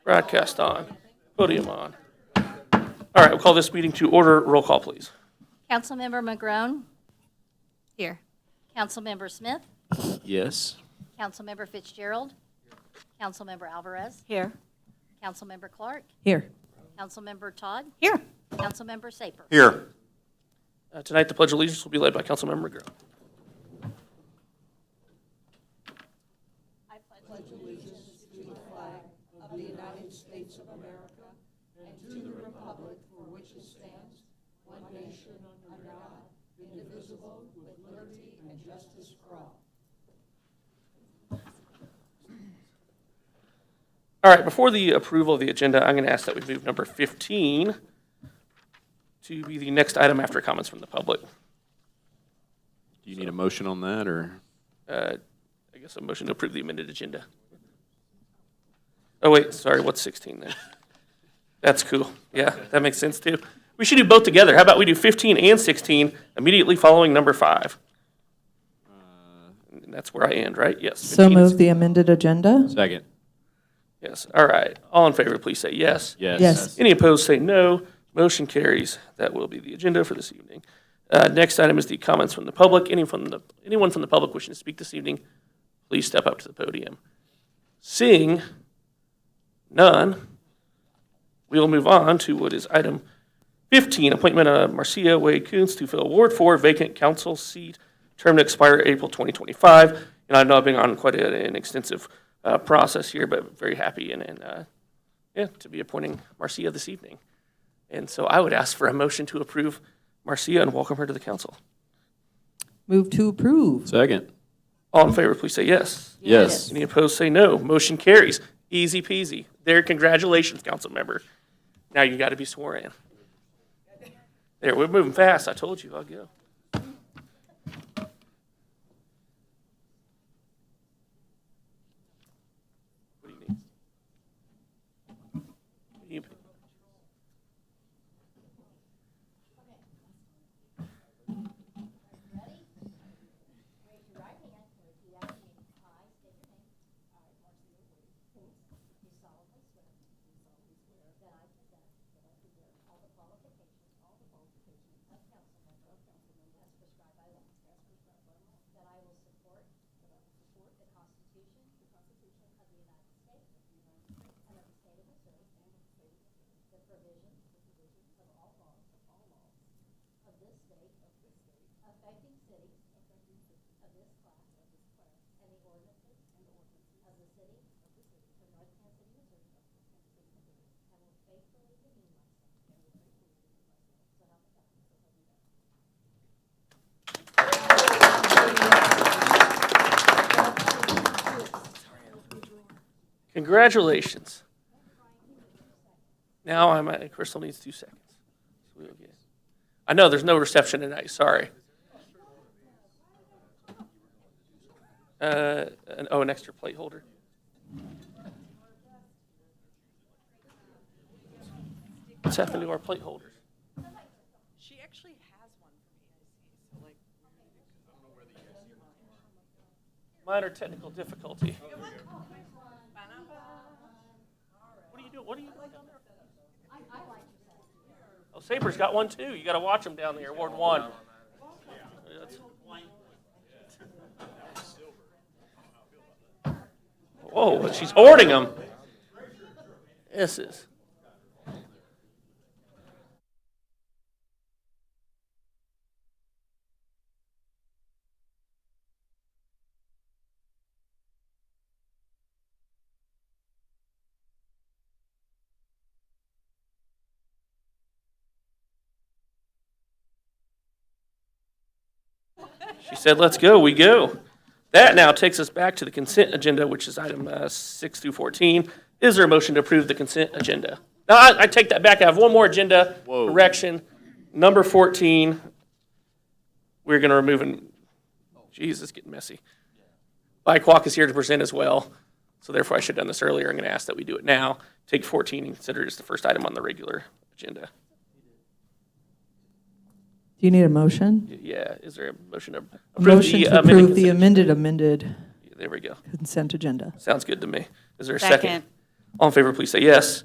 Broadcast on. Podium on. All right, we'll call this meeting to order. Roll call, please. Councilmember McGrone? Here. Councilmember Smith? Yes. Councilmember Fitzgerald? Councilmember Alvarez? Here. Councilmember Clark? Here. Councilmember Todd? Here. Councilmember Saper? Here. Tonight, the Pledge of Allegiance will be led by Councilmember McGrone. All right, before the approval of the agenda, I'm going to ask that we move number 15 to be the next item after comments from the public. Do you need a motion on that, or? I guess a motion to approve the amended agenda. Oh, wait, sorry, what's 16 then? That's cool. Yeah, that makes sense too. We should do both together. How about we do 15 and 16 immediately following number 5? And that's where I end, right? Yes. So 15 is- move the amended agenda? Second. Yes, all right. All in favor, please say yes. Yes. Yes. Any opposed, say no. Motion carries. That will be the agenda for this evening. Next item is the comments from the public. Anyone from the public wishing to speak this evening, please step up to the podium. Seeing none, we will move on to what is item 15, appointment of Marcia Wade Coons to fill Ward 4 vacant council seat, term to expire April 2025. And I know I've been on quite an extensive process here, but very happy and to be appointing Marcia this evening. And so I would ask for a motion to approve Marcia and welcome her to the council. Move to approve. Second. All in favor, please say yes. Yes. Any opposed, say no. Motion carries. Easy peasy. There, congratulations, council member. Now you got to be sworn in. There, we're moving fast. I told you, I'll go. What do you need? What do you need? Congratulations. Now Crystal needs 2 seconds. I know there's no reception tonight, sorry. An extra plate holder. What's happened to our plate holders? She actually has one for me, I see. So, like, Minor technical difficulty. What are you doing down there? Oh, Saber's got one too. You got to watch him down there, Ward 1. Whoa, she's hoarding them. This is. She said, let's go, we go. That now takes us back to the consent agenda, which is item 6 through 14. Is there a motion to approve the consent agenda? Now, I take that back. I have one more agenda correction. Number 14, we're going to remove, geez, it's getting messy. Mike Walk is here to present as well, so therefore I should have done this earlier. I'm going to ask that we do it now. Take 14 and consider it as the first item on the regular agenda. Do you need a motion? Yeah, is there a motion to A approve motion the to amended approve the consent? amended There we go. consent agenda. Sounds good to me. Is there a second? All in favor, please say yes.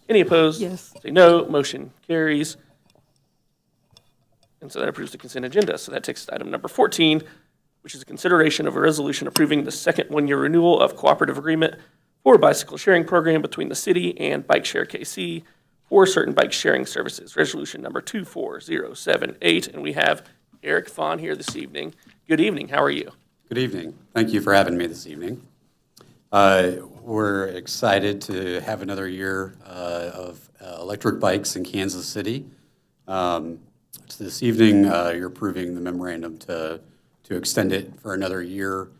Any opposed? Yes. Say no. Motion carries. And so that approves the consent agenda. So that takes us to item number 14, which is a consideration of a resolution approving the second one-year renewal of cooperative agreement for a bicycle sharing program between the city and Bike Share KC for certain bike sharing services. Resolution number 24078. And we have Eric Fawn here this evening. Good evening. How are you? Good evening. Thank you for having me this evening. We're excited to have another year of electric bikes in Kansas City. So this evening, you're approving the memorandum to extend it for another year.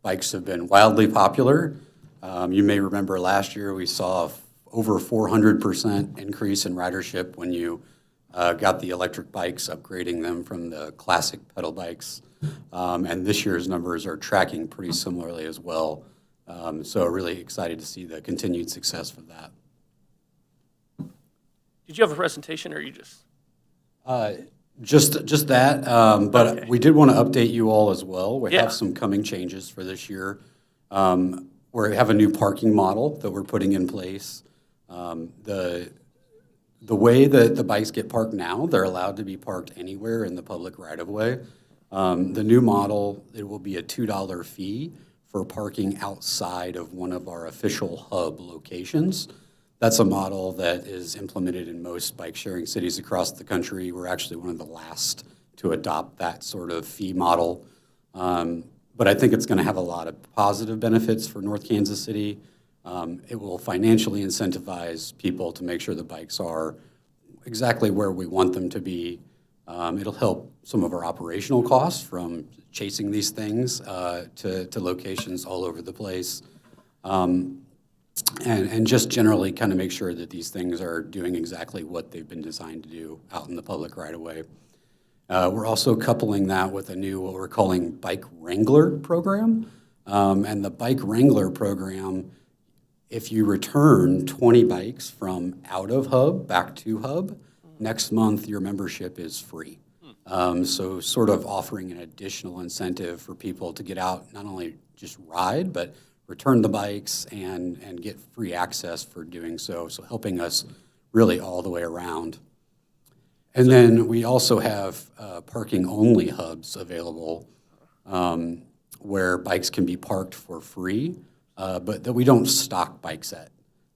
Bikes have been wildly popular. You may remember last year we saw over 400% increase in ridership when you got the electric bikes, upgrading them from the classic pedal bikes. And this year's numbers are tracking pretty similarly as well. So really excited to see the continued success for that. Did you have a presentation or are you just? Just that, but Okay. we did want to update you all as well. We Yeah. have some coming changes for this year. We have a new parking model that we're putting in place. The way that the bikes get parked now, they're allowed to be parked anywhere in the public right-of-way. The new model, it will be a $2 fee for parking outside of one of our official hub locations. That's a model that is implemented in most bike-sharing cities across the country. We're actually one of the last to adopt that sort of fee model. But I think it's going to have a lot of positive benefits for North Kansas City. It will financially incentivize people to make sure the bikes are exactly where we want them to be. It'll help some of our operational costs from chasing these things to locations all over the place. And just generally kind of make sure that these things are doing exactly what they've been designed to do out in the public right away. We're also coupling that with a new, what we're calling Bike Wrangler program. And the Bike Wrangler program, if you return 20 bikes from out of hub back to hub, next month your membership is free. So sort of offering an additional incentive for people to get out, not only just ride, but return the bikes and get free access for doing so. So helping us really all the way around. And then we also have parking-only hubs available where bikes can be parked for free, but that we don't stock bikes at.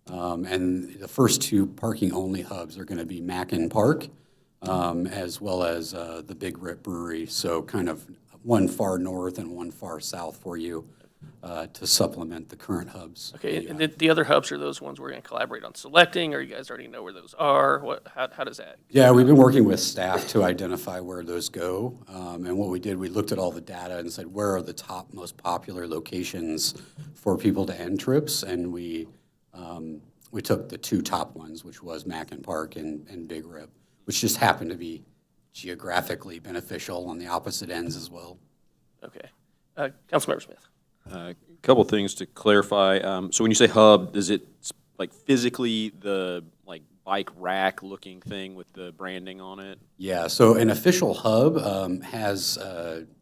And the first two parking-only hubs are going to be Mackin Park, as well as the Big Rip Brewery. So kind of one far north and one far south for you to supplement the current hubs. Okay, and the other hubs are those ones we're going to collaborate on selecting, or you guys already know where those are? How does that? Yeah, we've been working with staff to identify where those go. And what we did, we looked at all the data and said, where are the top most popular locations for people to end trips? And we took the two top ones, which was Mackin Park and Big Rip, which just happened to be geographically beneficial on the opposite ends as well. Okay. Councilmember Smith. A couple things to clarify. So when you say hub, is it like physically the like bike rack looking thing with the branding on it? Yeah, so an official hub has,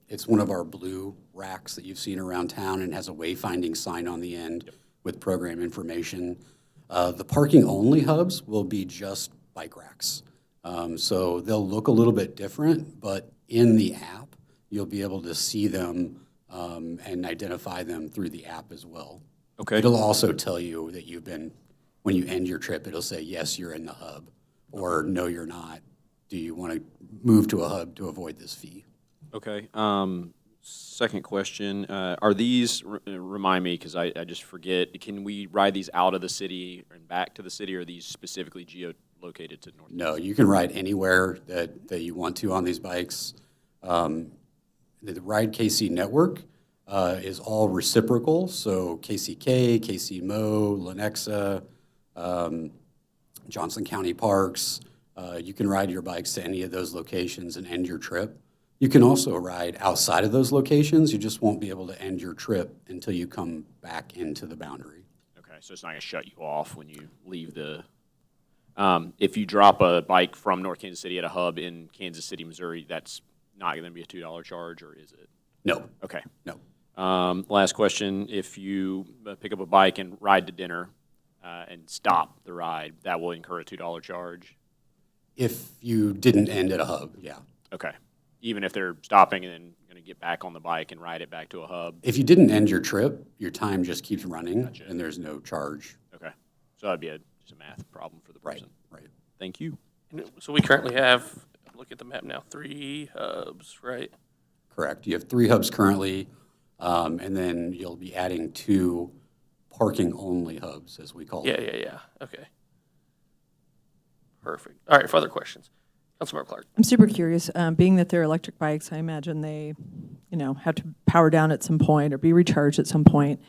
it's one of our blue racks that you've seen around town and has a wayfinding sign on the end with program information. The parking-only hubs will be just bike racks. So they'll look a little bit different, but in the app, you'll be able to see them and identify them through the app as well. Okay. It'll also tell you that you've been, when you end your trip, it'll say, yes, you're in the hub, or no, you're not. Do you want to move to a hub to avoid this fee? Okay. Second question, are these, remind me, because I just forget, can we ride these out of the city and back to the city, or are these specifically geolocated to North? No, you can ride anywhere that you want to on these bikes. The Ride KC network is all reciprocal, so KCK, KC Mo, Lenexa, Johnson County Parks, you can ride your bikes to any of those locations and end your trip. You can also ride outside of those locations, you just won't be able to end your trip until you come back into the boundary. Okay, so it's not going to shut you off when you leave the, if you drop a bike from North Kansas City at a hub in Kansas City, Missouri, that's not going to be a $2 charge, or is it? No, Okay. no. Last question, if you pick up a bike and ride to dinner and stop the ride, that will incur a $2 charge? If you didn't end at a hub, yeah. Okay. Even if they're stopping and then going to get back on the bike and ride it back to a hub? If you didn't end your trip, your time just keeps running Gotcha. and there's no charge. Okay. So that'd be just a math problem for the Right, person. right. Thank you. So we currently have, look at the map now, 3 hubs, right? Correct. You have 3 hubs currently, and then you'll be adding 2 parking-only hubs, as we call them. Yeah. Okay. Perfect. All right, further questions? Councilmember Clark. I'm super curious, being that they're electric bikes, I imagine they, have to power down at some point or be recharged at some point.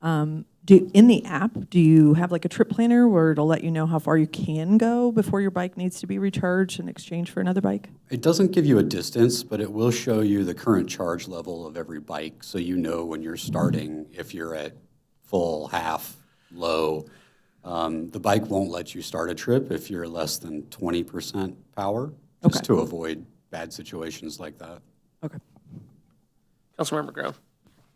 In the app, do you have like a trip planner where it'll let you know how far you can go before your bike needs to be recharged in exchange for another bike? It doesn't give you a distance, but it will show you the current charge level of every bike, so you know when you're starting if you're at full, half, low. The bike won't let you start a trip if you're less than 20% power, just Okay. to avoid bad situations like that. Okay. Councilmember Brown.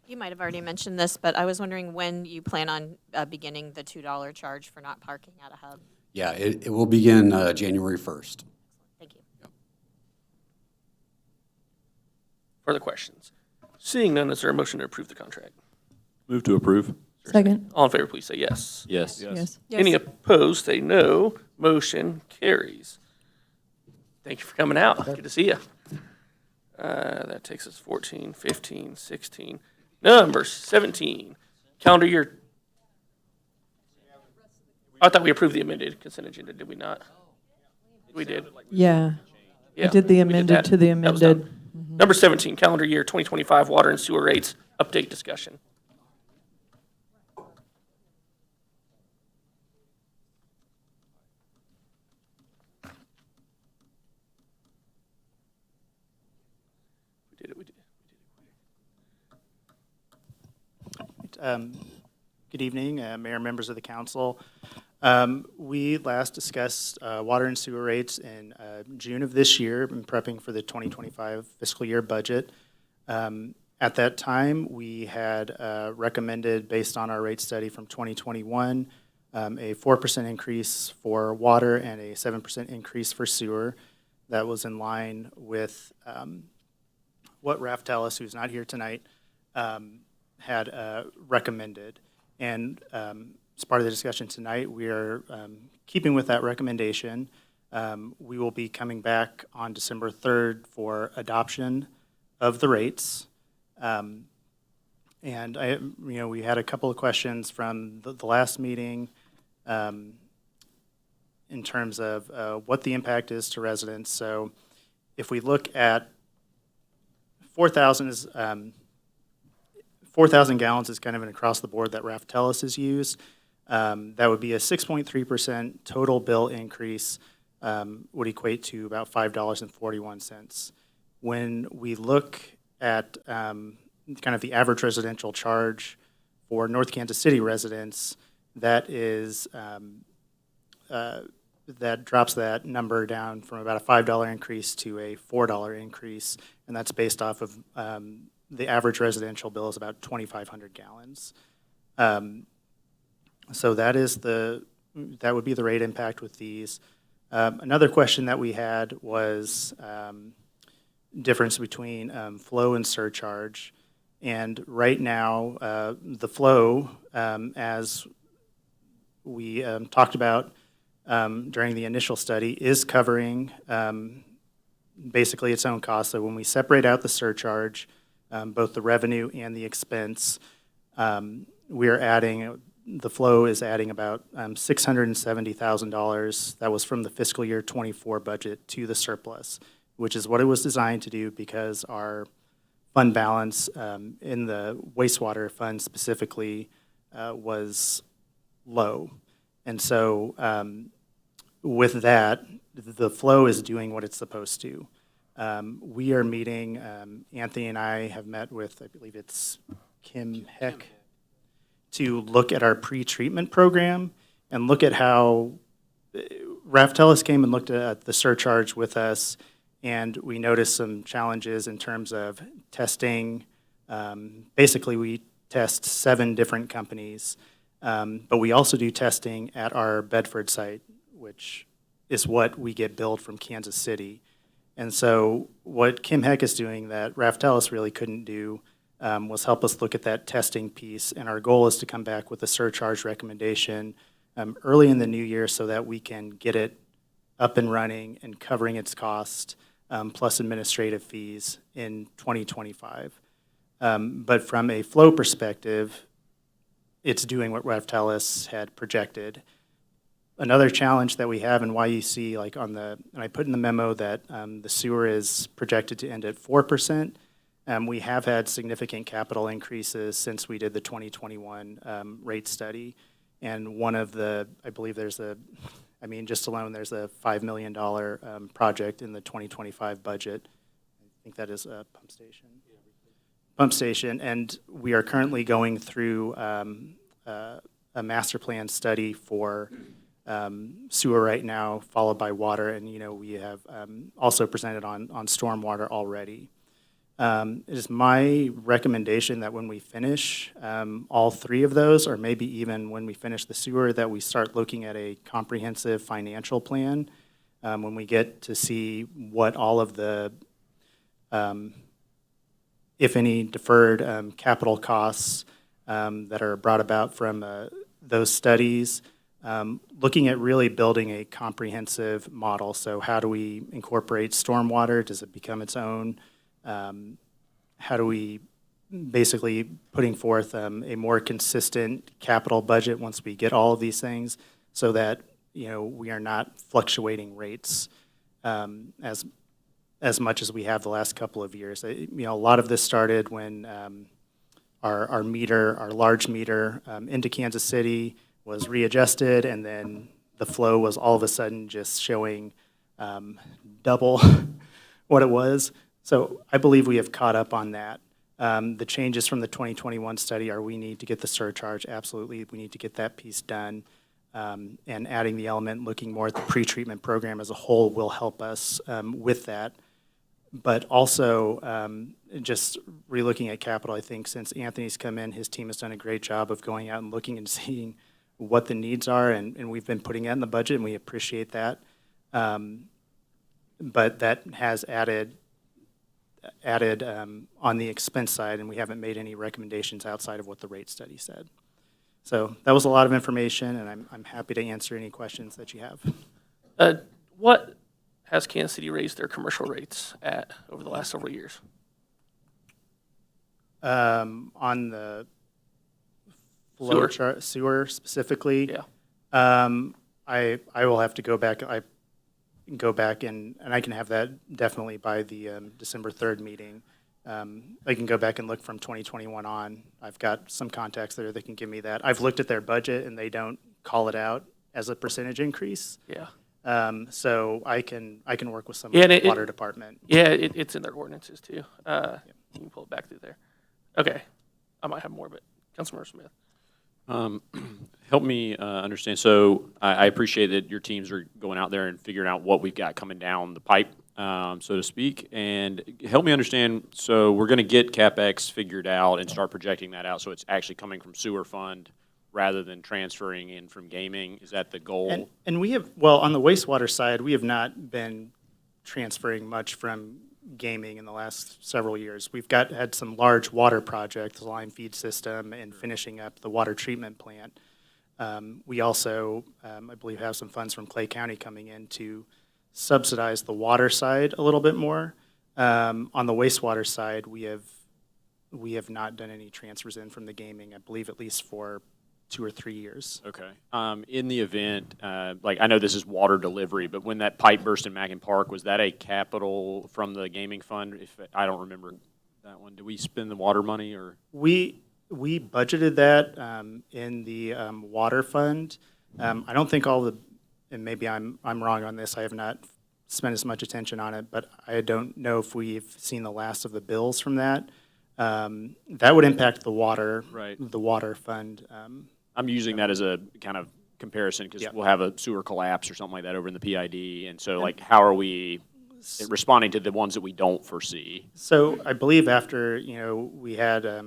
You might have already mentioned this, but I was wondering when you plan on beginning the $2 charge for not parking at a hub. Yeah, it will begin January 1st. Thank you. Further questions? Seeing none, is there a motion to approve the contract? Move to approve. Second. All in favor, please say yes. Yes. Yes. Any opposed, say no. Motion carries. Thank you for coming out. Good to see you. That takes us 14, 15, 16. Number 17, calendar year. I thought we approved the amended consent agenda, did we not? We did. Yeah. Yeah, I did the we amended that. to the That was done. amended. Number 17, calendar year 2025 water and sewer rates update discussion. We did it. Good evening, Mayor, members of the council. We last discussed water and sewer rates in June of this year in prepping for the 2025 fiscal year budget. At that time, we had recommended, based on our rate study from 2021, a 4% increase for water and a 7% increase for sewer. That was in line with what Raf Tellis, who's not here tonight, had recommended. And as part of the discussion tonight, we are keeping with that recommendation. We will be coming back on December 3rd for adoption of the rates. And we had a couple of questions from the last meeting in terms of what the impact is to residents. So if we look at 4,000 is 4,000 gallons is kind of an across the board that Raf Tellis has used. That would be a 6.3% total bill increase, would equate to about $5.41. When we look at kind of the average residential charge for North Kansas City residents, that is that drops that number down from about a $5 increase to a $4 increase, and that's based off of the average residential bill is about 2,500 gallons. So that would be the rate impact with these. Another question that we had was difference between flow and surcharge. And right now, the flow, as we talked about during the initial study, is covering basically its own cost. So when we separate out the surcharge, both the revenue and the expense, we are adding, the flow is adding about $670,000. That was from the fiscal year 24 budget to the surplus, which is what it was designed to do because our fund balance in the wastewater fund specifically was low. And so with that, the flow is doing what it's supposed to. We are meeting, Anthony and I have met with, I believe it's Kim Heck, to look at our pre-treatment program and look at how Raf Tellis came and looked at the surcharge with us, and we noticed some challenges in terms of testing Basically, we test 7 different companies, but we also do testing at our Bedford site, which is what we get billed from Kansas City. And so what Kim Heck is doing that Raftellus really couldn't do was help us look at that testing piece. And our goal is to come back with a surcharge recommendation early in the new year so that we can get it up and running and covering its cost, plus administrative fees in 2025. But from a flow perspective, it's doing what Raftellus had projected. Another challenge that we have, and why you see like and I put in the memo that the sewer is projected to end at 4%. We have had significant capital increases since we did the 2021 rate study. And one of the, I believe there's just alone, there's a $5 million project in the 2025 budget. I think that is a pump station. Pump station, and we are currently going through a master plan study for sewer right now, followed by water, and we have also presented on stormwater already. It is my recommendation that when we finish all 3 of those, or maybe even when we finish the sewer, that we start looking at a comprehensive financial plan when we get to see what all of the, if any, deferred capital costs that are brought about from those studies. Looking at really building a comprehensive model. So how do we incorporate stormwater? Does it become its own? How do we basically putting forth a more consistent capital budget once we get all of these things so that we are not fluctuating rates as much as we have the last couple of years. A lot of this started when our large meter into Kansas City was readjusted, and then the flow was all of a sudden just showing double what it was. So I believe we have caught up on that. The changes from the 2021 study are we need to get the surcharge. Absolutely, we need to get that piece done. And adding the element, looking more at the pretreatment program as a whole will help us with that. But also just relooking at capital, I think since Anthony's come in, his team has done a great job of going out and looking and seeing what the needs are, and we've been putting that in the budget, and we appreciate that. But that has added on the expense side, and we haven't made any recommendations outside of what the rate study said. So that was a lot of information, and I'm happy to answer any questions that you have. What has Kansas City raised their commercial rates at over the last several years? On the flow chart, sewer specifically. Yeah. I will have to go back. I can go back and I can have that definitely by the December 3rd meeting. I can go back and look from 2021 on. I've got some contacts there that can give me that. I've looked at their budget and they don't call it out as a percentage increase. Yeah. So I can work with some Yeah, of the water department. Yeah, it's in their ordinances too. You can pull it back through there. Okay. I might have more, but Councilmember Smith. Help me understand. So I appreciate that your teams are going out there and figuring out what we've got coming down the pipe, so to speak. And help me understand, so we're going to get CapEx figured out and start projecting that out so it's actually coming from sewer fund rather than transferring in from gaming. Is that the goal? And we have, well, on the wastewater side, we have not been transferring much from gaming in the last several years. We've had some large water projects, the Lime feed system, and finishing up the water treatment plant. We also, I believe, have some funds from Clay County coming in to subsidize the water side a little bit more. On the wastewater side, we have not done any transfers in from the gaming, I believe, at least for 2 or 3 years. Okay. In the event, like I know this is water delivery, but when that pipe burst in Mackin Park, was that a capital from the gaming fund? If I don't remember that one. Did we spend the water money or? We budgeted that in the water fund. I don't think all the, and maybe I'm wrong on this. I have not spent as much attention on it, but I don't know if we've seen the last of the bills from that. That would impact the water, Right. the water fund. I'm using that as a kind of comparison because Yeah. we'll have a sewer collapse or something like that over in the PID. And so like, how are we responding to the ones that we don't foresee. So I believe after, we had a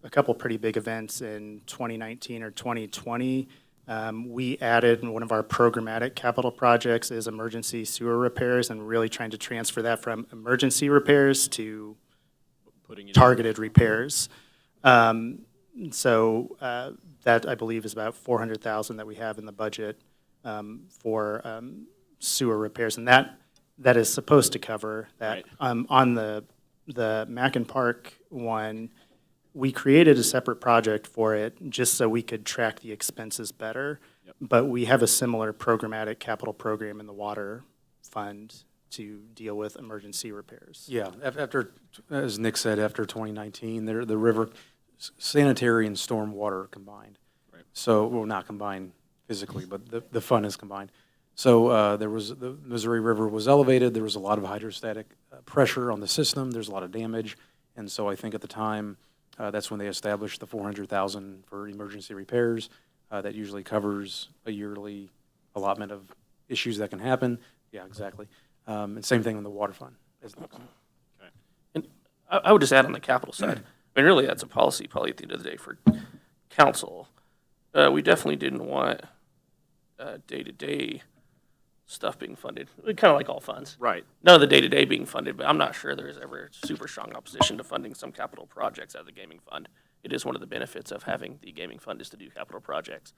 couple pretty big events in 2019 or 2020, we added one of our programmatic capital projects is emergency sewer repairs and really trying to transfer that from emergency repairs to Putting it targeted repairs. So that, I believe, is about $400,000 that we have in the budget for sewer repairs. And that is supposed to cover that. Right. On the Mackin Park one, we created a separate project for it just so we could track the expenses better. Yep. But we have a similar programmatic capital program in the water fund to deal with emergency repairs. Yeah, after, as Nick said, after 2019, the river sanitary and stormwater combined. Right. So, well, not combined physically, but the fund is combined. So the Missouri River was elevated. There was a lot of hydrostatic pressure on the system. There's a lot of damage. And so I think at the time, that's when they established the $400,000 for emergency repairs. That usually covers a yearly allotment of issues that can happen. Yeah, exactly. And same thing with the water fund. And I would just add on the capital side, I mean, really, that's a policy probably at the end of the day for council. We definitely didn't want day-to-day stuff being funded, kind of like all funds. Right. None of the day-to-day being funded, but I'm not sure there's ever super strong opposition to funding some capital projects out of the gaming fund. It is one of the benefits of having the gaming fund is to do capital projects,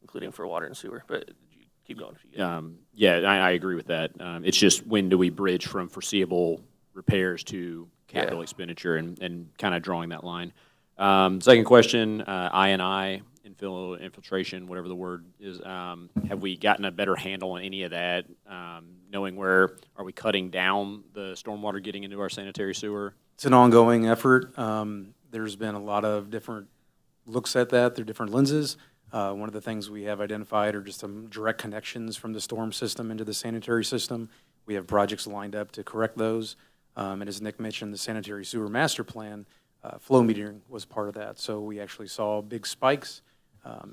including for water and sewer. But you keep going. If you get Yeah, I agree with that. It's just when do we bridge from foreseeable repairs to capital expenditure and kind of drawing that line. Second question, I&I, infiltration, whatever the word is. Have we gotten a better handle on any of that? Knowing where, are we cutting down the stormwater getting into our sanitary sewer? It's an ongoing effort. There's been a lot of different looks at that through different lenses. One of the things we have identified are just some direct connections from the storm system into the sanitary system. We have projects lined up to correct those. And as Nick mentioned, the sanitary sewer master plan, flow metering was part of that. So we actually saw big spikes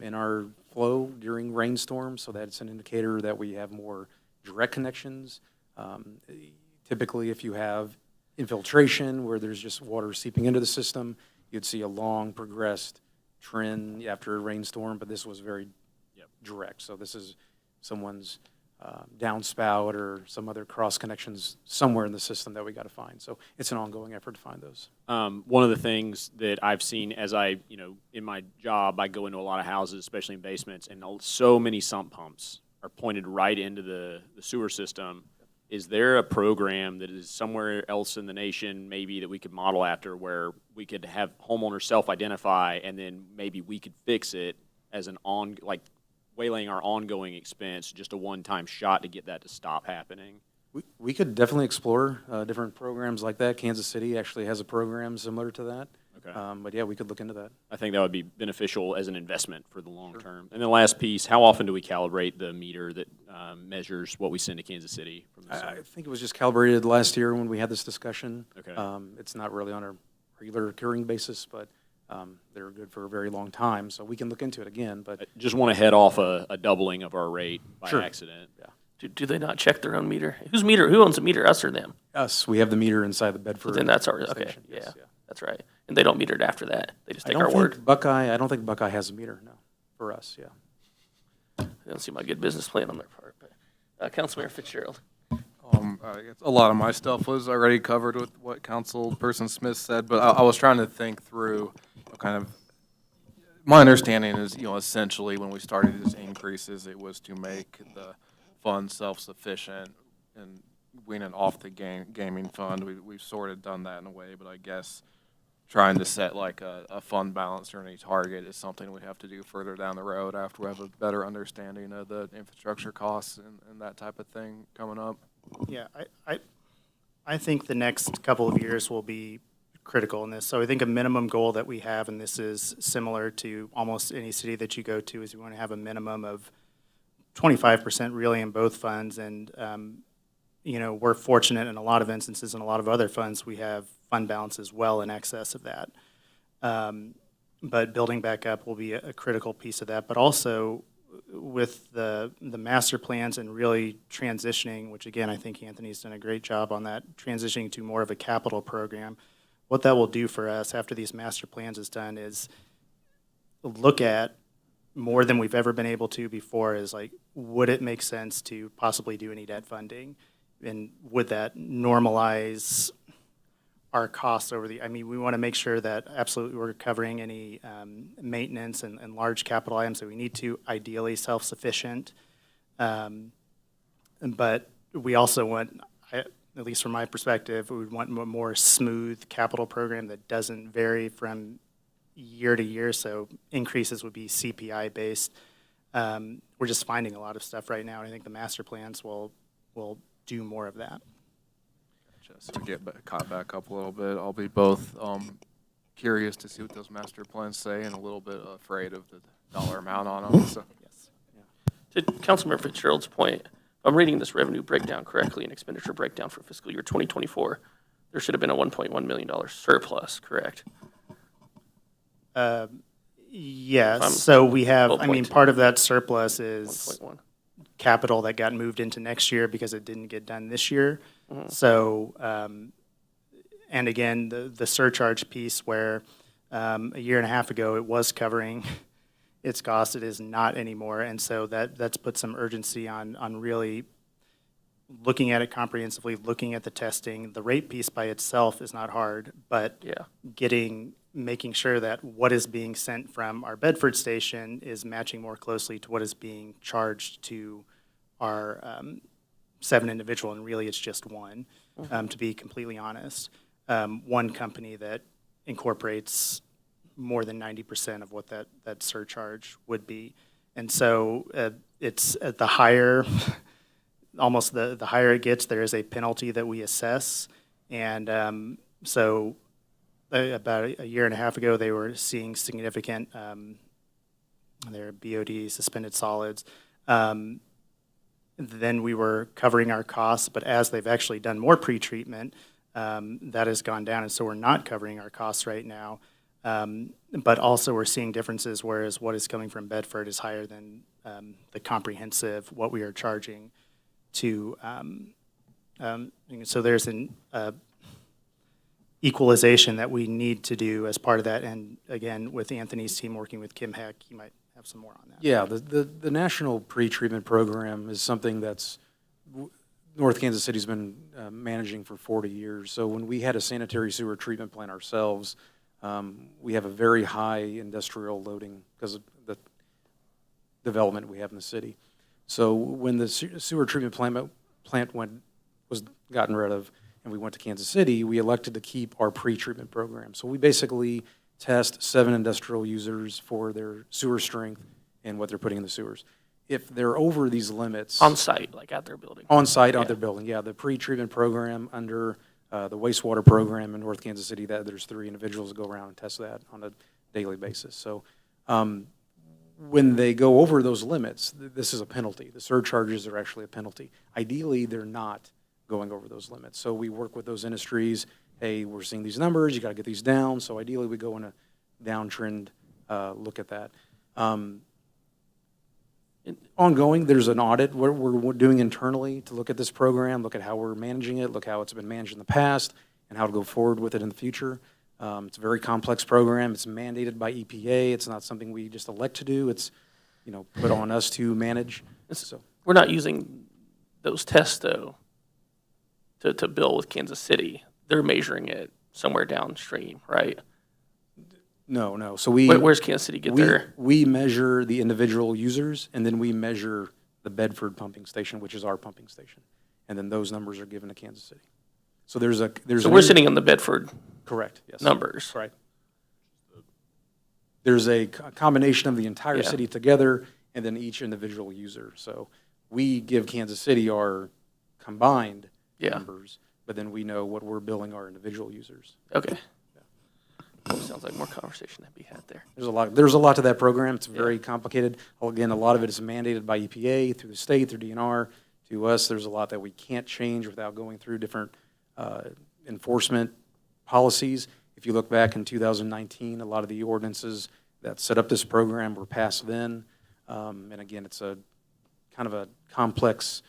in our flow during rainstorms, so that's an indicator that we have more direct connections. Typically, if you have infiltration where there's just water seeping into the system, you'd see a long progressed trend after a rainstorm, but this was very direct. So this is someone's downspout or some other cross connections somewhere in the system that we got to find. So it's an ongoing effort to find those. One of the things that I've seen as in my job, I go into a lot of houses, especially in basements, and so many sump pumps are pointed right into the sewer system. Is there a program that is somewhere else in the nation maybe that we could model after where we could have homeowners self-identify and then maybe we could fix it as waylaying our ongoing expense, just a one-time shot to get that to stop happening? We could definitely explore different programs like that. Kansas City actually has a program similar to that. Okay. But yeah, we could look into that. I think that would be beneficial as an investment for the long term. And then last piece, how often do we calibrate the meter that measures what we send to Kansas City from the I summer? think it was just calibrated last year when we had this discussion. Okay. It's not really on a regular recurring basis, but they're good for a very long time, so we can look into it again. But I just want to head off a doubling of our rate by Sure. accident. yeah, do they not check their own meter? Who owns the meter, us or them? us, we have the meter inside the Bedford. Then that's our, okay, station, yes, yeah, that's right. And they don't meter it after that. They just I take don't our think word. Buckeye. I don't think Buckeye has a meter. No, for us, yeah. I don't see my good business plan on their part, but Councilmember Fitzgerald. I guess a lot of my stuff was already covered with what Councilperson Smith said, but I was trying to think through kind of, my understanding is, essentially when we started these increases, it was to make the fund self-sufficient and wean it off the gaming fund. We've sort of done that in a way, but I guess trying to set like a fund balance or any target is something we have to do further down the road after we have a better understanding of the infrastructure costs and that type of thing coming up. Yeah, I think the next couple of years will be critical in this. So I think a minimum goal that we have, and this is similar to almost any city that you go to, is we want to have a minimum of 25% really in both funds. And, we're fortunate in a lot of instances, in a lot of other funds, we have fund balances well in excess of that. But building back up will be a critical piece of that. But also, with the master plans and really transitioning, which again, I think Anthony's done a great job on that, transitioning to more of a capital program, what that will do for us after these master plans is done is look at more than we've ever been able to before is like, would it make sense to possibly do any debt funding? And would that normalize our costs over the, I mean, we want to make sure that absolutely we're covering any maintenance and large capital items that we need to, ideally self-sufficient. But we also want, at least from my perspective, we would want a more smooth capital program that doesn't vary from year to year, so increases would be CPI-based. We're just finding a lot of stuff right now, and I think the master plans will do more of that. Just to get caught back up a little bit, I'll be both curious to see what those master plans say and a little bit afraid of the dollar amount on them. So. Yes. To Councilmember Fitzgerald's point, if I'm reading this revenue breakdown correctly and expenditure breakdown for fiscal year 2024, there should have been a $1.1 million surplus, correct? Yes, so we have, I mean, 12.2. part of that surplus is 1.1. capital that got moved into next year because it didn't get done this year. So, and again, the surcharge piece where a year and a half ago it was covering its cost, it is not anymore. And so that's put some urgency on really looking at it comprehensively, looking at the testing. The rate piece by itself is not hard, but Yeah. making sure that what is being sent from our Bedford station is matching more closely to what is being charged to our 7 individual, and really it's just one, to be completely honest. One company that incorporates more than 90% of what that surcharge would be. And so it's at the higher, almost the higher it gets, there is a penalty that we assess. And so about a year and a half ago, they were seeing significant, their BOD, suspended solids. Then we were covering our costs, but as they've actually done more pretreatment, that has gone down, and so we're not covering our costs right now. But also we're seeing differences, whereas what is coming from Bedford is higher than the comprehensive, what we are charging to, so there's an equalization that we need to do as part of that. And again, with Anthony's team working with Kim Heck, he might have some more on that. Yeah, the national pretreatment program is something that's, North Kansas City's been managing for 40 years. So when we had a sanitary sewer treatment plant ourselves, we have a very high industrial loading because of the development we have in the city. So when the sewer treatment plant was gotten rid of and we went to Kansas City, we elected to keep our pretreatment program. So we basically test 7 industrial users for their sewer strength and what they're putting in the sewers. If they're over these limits. On site, like at their building. On site, Yeah. at their building, yeah. The pretreatment program under the wastewater program in North Kansas City, that there's 3 individuals that go around and test that on a daily basis. So when they go over those limits, this is a penalty. The surcharges are actually a penalty. Ideally, they're not going over those limits. So we work with those industries. Hey, we're seeing these numbers. You got to get these down. So ideally, we go in a downtrend look at that. Ongoing, there's an audit we're doing internally to look at this program, look at how we're managing it, look how it's been managed in the past, and how to go forward with it in the future. It's a very complex program. It's mandated by EPA. It's not something we just elect to do. It's, put on us to manage. So We're not using those tests, though, to bill with Kansas City. They're measuring it somewhere downstream, right? no. So we Where's Kansas City get their? we measure the individual users, and then we measure the Bedford pumping station, which is our pumping station, and then those numbers are given to Kansas City. So So we're sitting on the Bedford correct, yes. numbers. Right. There's a combination of the entire Yeah. city together and then each individual user. So we give Kansas City our combined Yeah. numbers, but then we know what we're billing our individual users. Okay. Sounds like more conversation to be had there. There's a lot to that program. It's very complicated. Again, a lot of it is mandated by EPA, through the state, through DNR. To us, there's a lot that we can't change without going through different enforcement policies. If you look back in 2019, a lot of the ordinances that set up this program were passed then. And again, it's a kind of a complex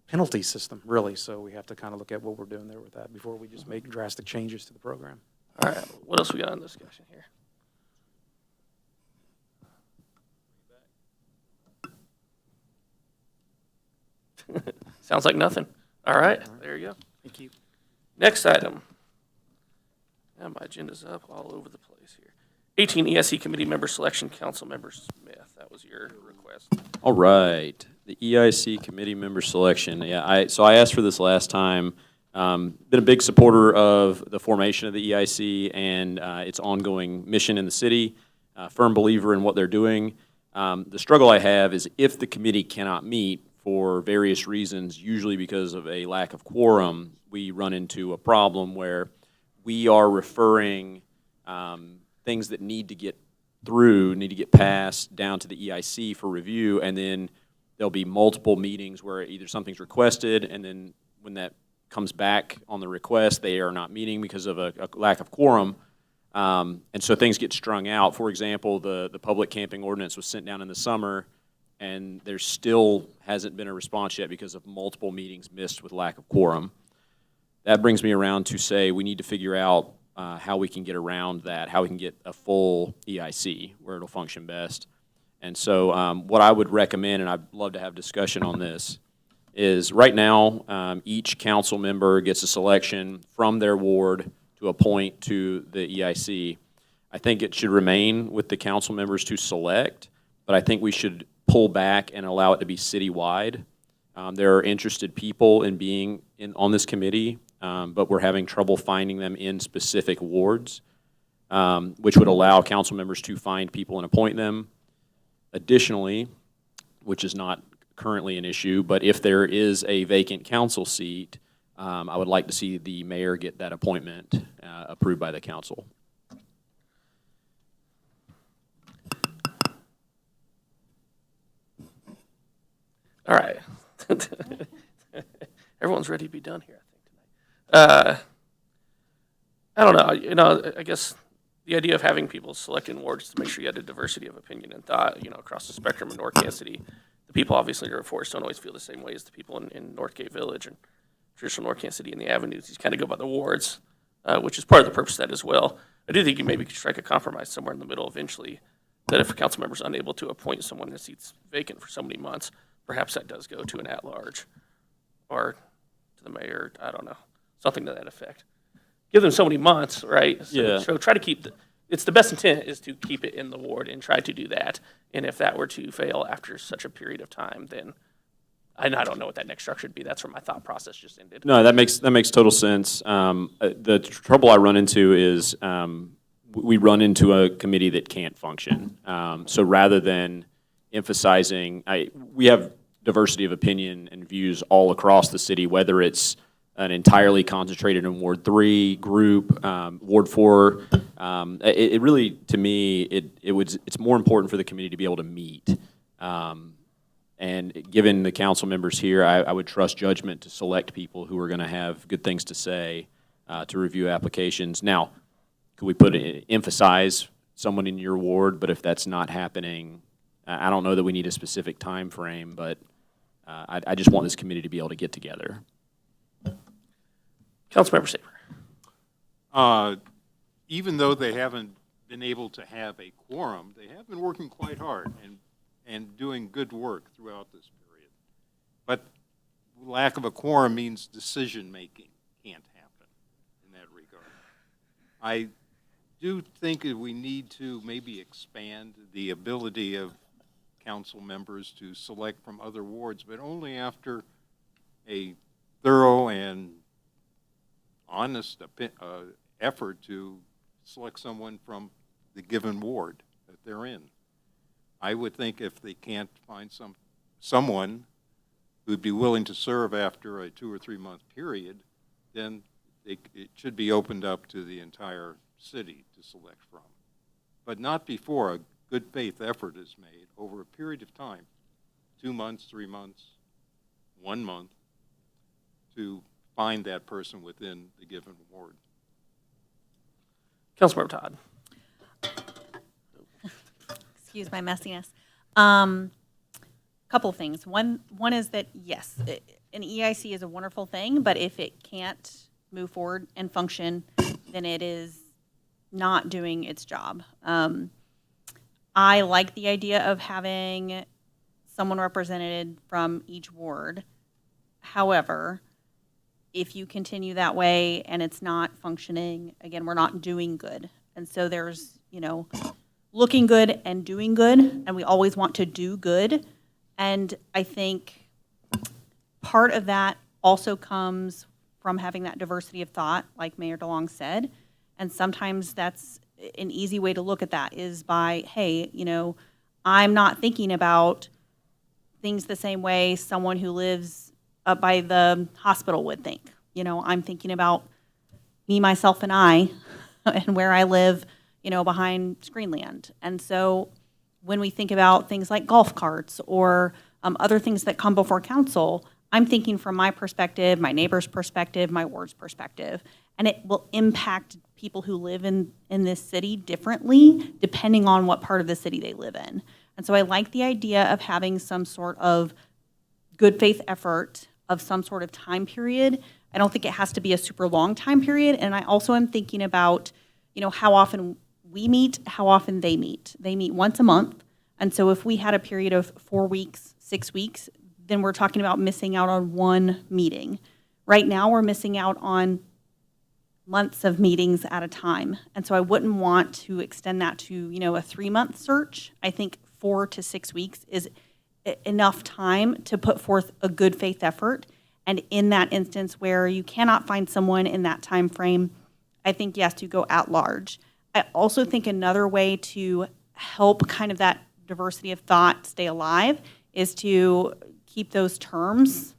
penalty system, really, so we have to kind of look at what we're doing there with that before we just make drastic changes to the program. All right, what else we got in discussion here? Sounds like nothing. All right, there you go. Thank you. Next item. Now my agenda's up all over the place here. 18 ESC Committee Member Selection, Councilmember Smith. That was your request. All right, the EIC committee member selection. Yeah, so I asked for this last time. Been a big supporter of the formation of the EIC and its ongoing mission in the city. Firm believer in what they're doing. The struggle I have is if the committee cannot meet for various reasons, usually because of a lack of quorum, we run into a problem where we are referring things that need to get through, need to get passed down to the EIC for review, and then there'll be multiple meetings where either something's requested, and then when that comes back on the request, they are not meeting because of a lack of quorum. And so things get strung out. For example, the public camping ordinance was sent down in the summer, and there still hasn't been a response yet because of multiple meetings missed with lack of quorum. That brings me around to say we need to figure out how we can get around that, how we can get a full EIC where it'll function best. And so what I would recommend, and I'd love to have discussion on this, is right now each council member gets a selection from their ward to appoint to the EIC. I think it should remain with the council members to select, but I think we should pull back and allow it to be citywide. There are interested people in being on this committee, but we're having trouble finding them in specific wards, which would allow council members to find people and appoint them. Additionally, which is not currently an issue, but if there is a vacant council seat, I would like to see the mayor get that appointment approved by the council. All right. Everyone's ready to be done here, I think, tonight. I don't know, I guess the idea of having people select in wards to make sure you had a diversity of opinion and thought, across the spectrum in North Kansas City. The people obviously in Forest don't always feel the same way as the people in Northgate Village and traditional North Kansas City and the avenues. These kind of go by the wards, which is part of the purpose of that as well. I do think you maybe could strike a compromise somewhere in the middle eventually, that if a council member is unable to appoint someone that seat's vacant for so many months, perhaps that does go to an at-large or to the mayor, I don't know, something to that effect. Give them so many months, right? Yeah. So try to keep, it's the best intent is to keep it in the ward and try to do that. And if that were to fail after such a period of time, then I don't know what that next structure would be. That's where my thought process just ended. No, that makes total sense. The trouble I run into is we run into a committee that can't function. So rather than emphasizing, we have diversity of opinion and views all across the city, whether it's an entirely concentrated in Ward 3 group, Ward 4. It really, to me, it's more important for the committee to be able to meet. And given the council members here, I would trust judgment to select people who are going to have good things to say to review applications. Now, could we emphasize someone in your ward? But if that's not happening, I don't know that we need a specific time frame, but I just want this committee to be able to get together. Councilmember Saper. Even though they haven't been able to have a quorum, they have been working quite hard and doing good work throughout this period. But lack of a quorum means decision-making can't happen in that regard. I do think that we need to maybe expand the ability of council members to select from other wards, but only after a thorough and honest effort to select someone from the given ward that they're in. I would think if they can't find someone who'd be willing to serve after a 2 or 3 month period, then it should be opened up to the entire city to select from. But not before a good faith effort is made over a period of time, 2 months, 3 months, 1 month, to find that person within the given ward. Councilmember Todd. Excuse my messiness. couple things. One is that, yes, an EIC is a wonderful thing, but if it can't move forward and function, then it is not doing its job. I like the idea of having someone represented from each ward. However, if you continue that way and it's not functioning, again, we're not doing good. And so there's, looking good and doing good, and we always want to do good. And I think part of that also comes from having that diversity of thought, like Mayor DeLong said. And sometimes that's an easy way to look at that is by, hey, I'm not thinking about things the same way someone who lives up by the hospital would think. I'm thinking about me, myself, and I, and where I live, behind Screenland. And so when we think about things like golf carts or other things that come before council, I'm thinking from my perspective, my neighbor's perspective, my ward's perspective, and it will impact people who live in this city differently depending on what part of the city they live in. And so I like the idea of having some sort of good faith effort of some sort of time period. I don't think it has to be a super long time period. And I also am thinking about, how often we meet, how often they meet. They meet once a month. And so if we had a period of 4 weeks, 6 weeks, then we're talking about missing out on one meeting. Right now, we're missing out on months of meetings at a time. And so I wouldn't want to extend that to, a 3-month search. I think 4 to 6 weeks is enough time to put forth a good faith effort. And in that instance where you cannot find someone in that time frame, I think, yes, you go at large. I also think another way to help kind of that diversity of thought stay alive is to keep those terms.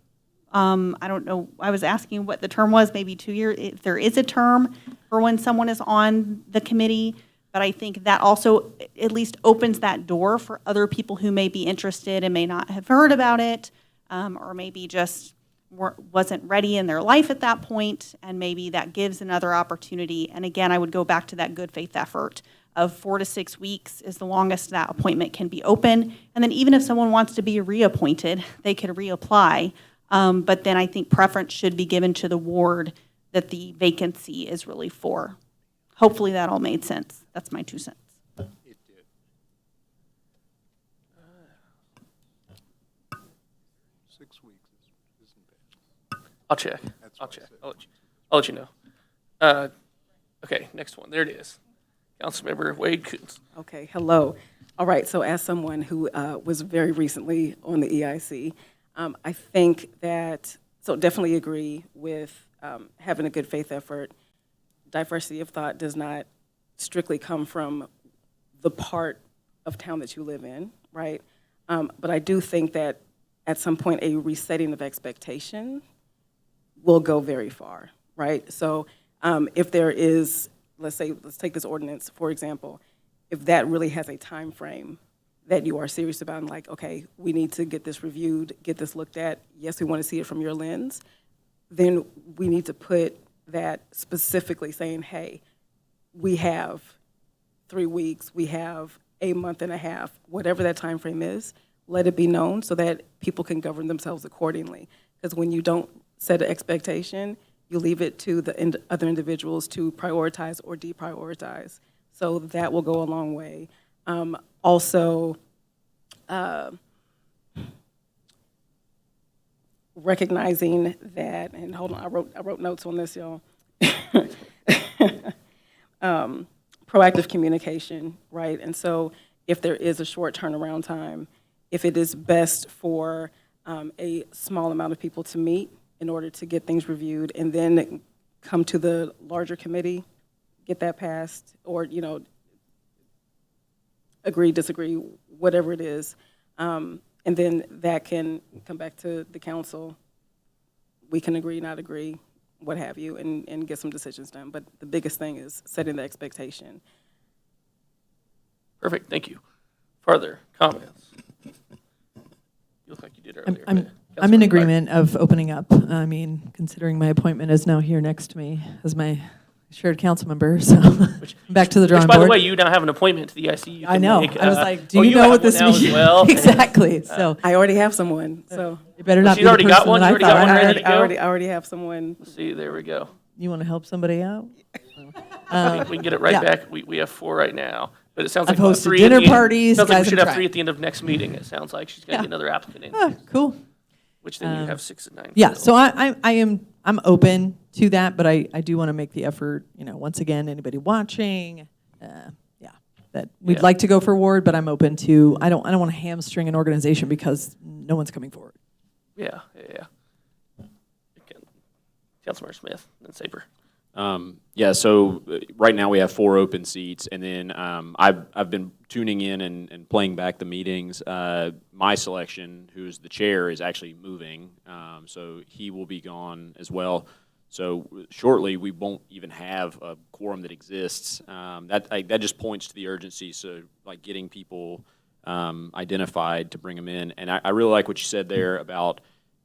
I don't know, I was asking what the term was, maybe 2 years, if there is a term for when someone is on the committee, but I think that also at least opens that door for other people who may be interested and may not have heard about it, or maybe just wasn't ready in their life at that point, and maybe that gives another opportunity. And again, I would go back to that good faith effort of 4 to 6 weeks is the longest that appointment can be open. And then even if someone wants to be reappointed, they could reapply. But then I think preference should be given to the ward that the vacancy is really for. Hopefully that all made sense. That's my 2 cents. It did. 6 weeks isn't bad. I'll check. That's I'll what I check. said. I'll let you know. Okay, next one. There it is. Councilmember Wade Coons. Okay, hello. All right, so as someone who was very recently on the EIC, I think that, so definitely agree with having a good faith effort. Diversity of thought does not strictly come from the part of town that you live in, right? But I do think that at some point a resetting of expectation will go very far, right? So if there is, let's take this ordinance, for example, if that really has a time frame that you are serious about and like, okay, we need to get this reviewed, get this looked at, yes, we want to see it from your lens, then we need to put that specifically saying, hey, we have 3 weeks, we have a month and a half, whatever that time frame is, let it be known so that people can govern themselves accordingly. Because when you don't set an expectation, you leave it to the other individuals to prioritize or deprioritize. So that will go a long way. Also, recognizing that, and hold on, I wrote notes on this, y'all. Proactive communication, right? And so if there is a short turnaround time, if it is best for a small amount of people to meet in order to get things reviewed and then come to the larger committee, get that passed, or, agree, disagree, whatever it is. And then that can come back to the council. We can agree, not agree, what have you, and get some decisions done. But the biggest thing is setting the expectation. Perfect, thank you. Further comments? You look like you did earlier. I'm in Councilmember agreement of opening up. I mean, considering my appointment is now here next to me as my shared council member, so back to the drawing Which, board. by the way, you now have an appointment to the EIC. You I can know. make, I was like, do you know have what one this now as means? well? Exactly. So I already have someone, so. you better not she's be the already got person one? that You I already got thought. one ready to go? I already have someone. See, there we go. You want to help somebody out? We can get it right yeah. back. We have 4 right now, but it sounds like I've we'll have hosted 3 dinner at the end. parties, Sounds like we guys, should I'm have 3 trying. at the end of next meeting. It sounds like she's going to Yeah. get another applicant in, Oh, cool. which then you have 6 and 9. Yeah, filled. so I'm open to that, but I do want to make the effort, once again, anybody watching, that we'd Yeah. like to go for Ward, but I'm open to, I don't want to hamstring an organization because no one's coming forward. Yeah. Councilmember Smith, then Saper. Yeah, so right now we have 4 open seats, and then I've been tuning in and playing back the meetings. My selection, who's the chair, is actually moving, so he will be gone as well. So shortly, we won't even have a quorum that exists. That just points to the urgency, so like getting people identified to bring them in. And I really like what you said there about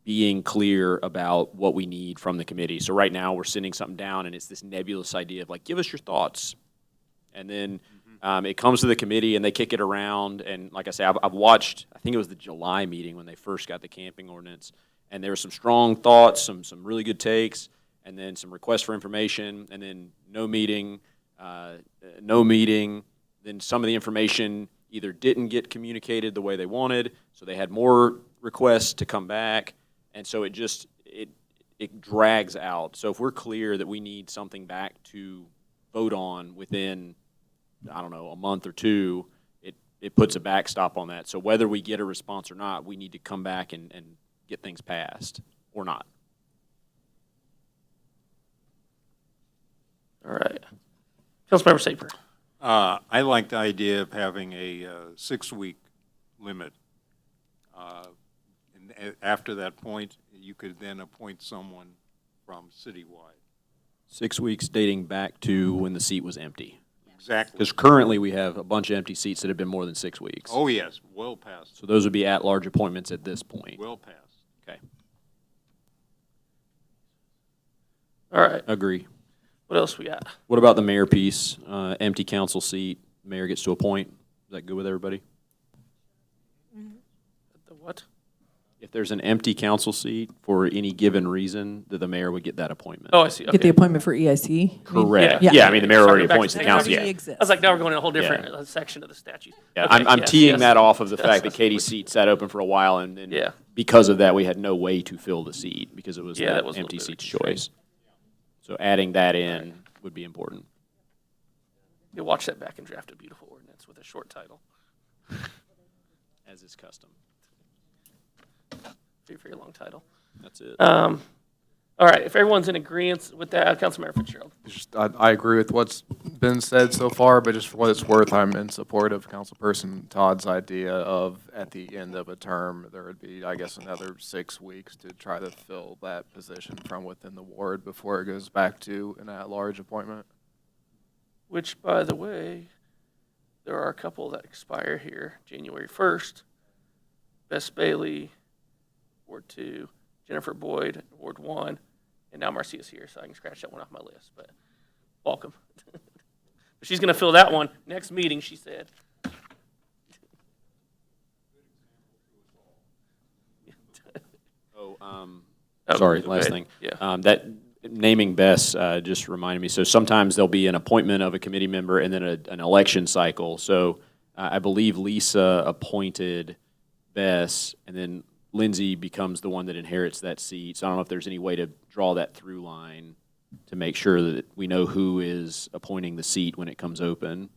being clear about what we need from the committee. So right now, we're sending something down, and it's this nebulous idea of like, give us your thoughts. And then it comes to the committee, and they kick it around. And like I say, I've watched, I think it was the July meeting when they first got the camping ordinance, and there were some strong thoughts, some really good takes, and then some requests for information, and then no meeting. Then some of the information either didn't get communicated the way they wanted, so they had more requests to come back. And so it drags out. So if we're clear that we need something back to vote on within, I don't know, a month or 2, it puts a backstop on that. So whether we get a response or not, we need to come back and get things passed or not. All right. Councilmember Saper. I like the idea of having a 6-week limit. And after that point, you could then appoint someone from citywide. 6 weeks dating back to when the seat was empty. Exactly. Because currently we have a bunch of empty seats that have been more than 6 weeks. Oh, yes, well past, So those would be at-large appointments at this point. well past. Okay, All right. agree. What else we got? What about the mayor piece? Empty council seat, mayor gets to appoint. Is that good with everybody? The what? If there's an empty council seat for any given reason, that the mayor would get that appointment. Oh, I see. Get the Okay. appointment for EIC? Correct. Yeah. Yeah, I mean, the mayor Sorry, already back to appoints the the council. Already Yeah. exists. I was like, now we're going to a whole different section of the statute. Yeah, Okay, I'm yes, teeing yes. that off of the Yes, fact that yes. Katie's seat sat open for a while, and Yeah. because of that, we had no way to fill the seat because it was Yeah, that that was a empty little bit seat's of a constraint. choice. So adding that in would be important. You'll watch that back and draft a beautiful ordinance with a short title. As is custom. Very long title. That's it. All right. If everyone's in agreement with that, Councilmember Fitzgerald. I agree with what's been said so far, but just for what it's worth, I'm in support of Councilperson Todd's idea of, at the end of a term, there would be, I guess, another 6 weeks to try to fill that position from within the ward before it goes back to an at-large appointment. Which, by the way, there are a couple that expire here January 1st. Bess Bailey, Ward 2, Jennifer Boyd, Ward 1, and now Marcia's here, so I can scratch that one off my list, but welcome. She's going to fill that one next meeting, she said. Sorry, go last ahead. thing. Yeah. That naming Bess just reminded me. So sometimes there'll be an appointment of a committee member and then an election cycle. So I believe Lisa appointed Bess, and then Lindsay becomes the one that inherits that seat. So I don't know if there's any way to draw that through line to make sure that we know who is appointing the seat when it comes open.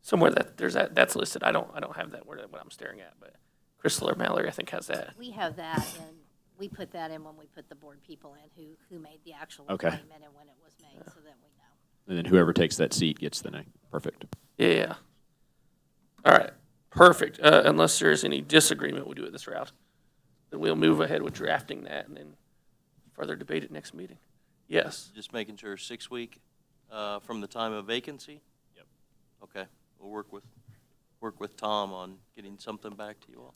Somewhere that's listed. I don't have that word what I'm staring at, but Crystal or Mallory I think has that. We have that, and we put that in when we put the board people in, who made the actual Okay. appointment and when it was made, so that we know. And then whoever takes that seat gets the name. Perfect. Yeah. All right. Perfect. Unless there's any disagreement, we'll do it this route. Then we'll move ahead with drafting that and then further debate it next meeting. Yes. Just making sure 6 week from the time of vacancy? Yep. Okay, we'll work with Tom on getting something back to you all.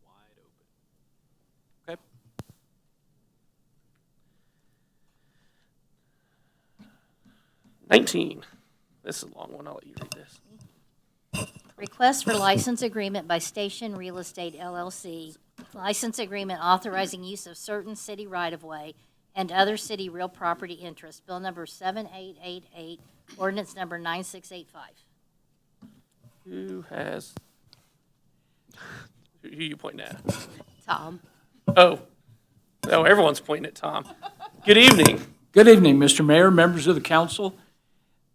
Wide open. Okay. 19. This is a long one. I'll let you read this. Request for license agreement by Station Real Estate LLC. License agreement authorizing use of certain city right-of-way and other city real property interests. Bill number 7888, ordinance number 9685. Who you pointing at? Tom. Oh, everyone's pointing at Tom. Good evening. Good evening, Mr. Mayor, members of the council.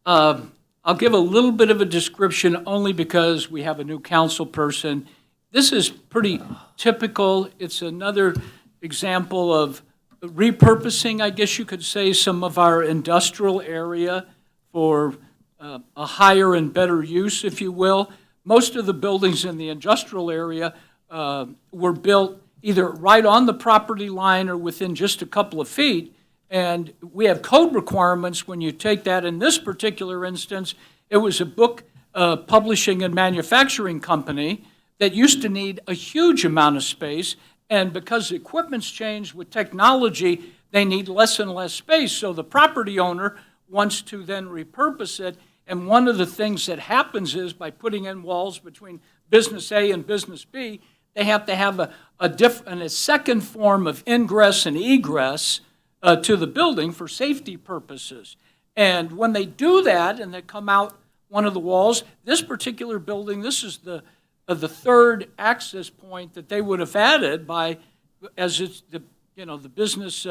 I'll give a little bit of a description only because we have a new council person. This is pretty typical. It's another example of repurposing, I guess you could say, some of our industrial area for a higher and better use, if you will. Most of the buildings in the industrial area were built either right on the property line or within just a couple of feet. And we have code requirements when you take that. In this particular instance, it was a book publishing and manufacturing company that used to need a huge amount of space. And because the equipment's changed with technology, they need less and less space. So the property owner wants to then repurpose it. And one of the things that happens is by putting in walls between business A and business B, they have to have a second form of ingress and egress to the building for safety purposes. And when they do that and they come out one of the walls, this particular building, this is the third access point that they would have added as it's the business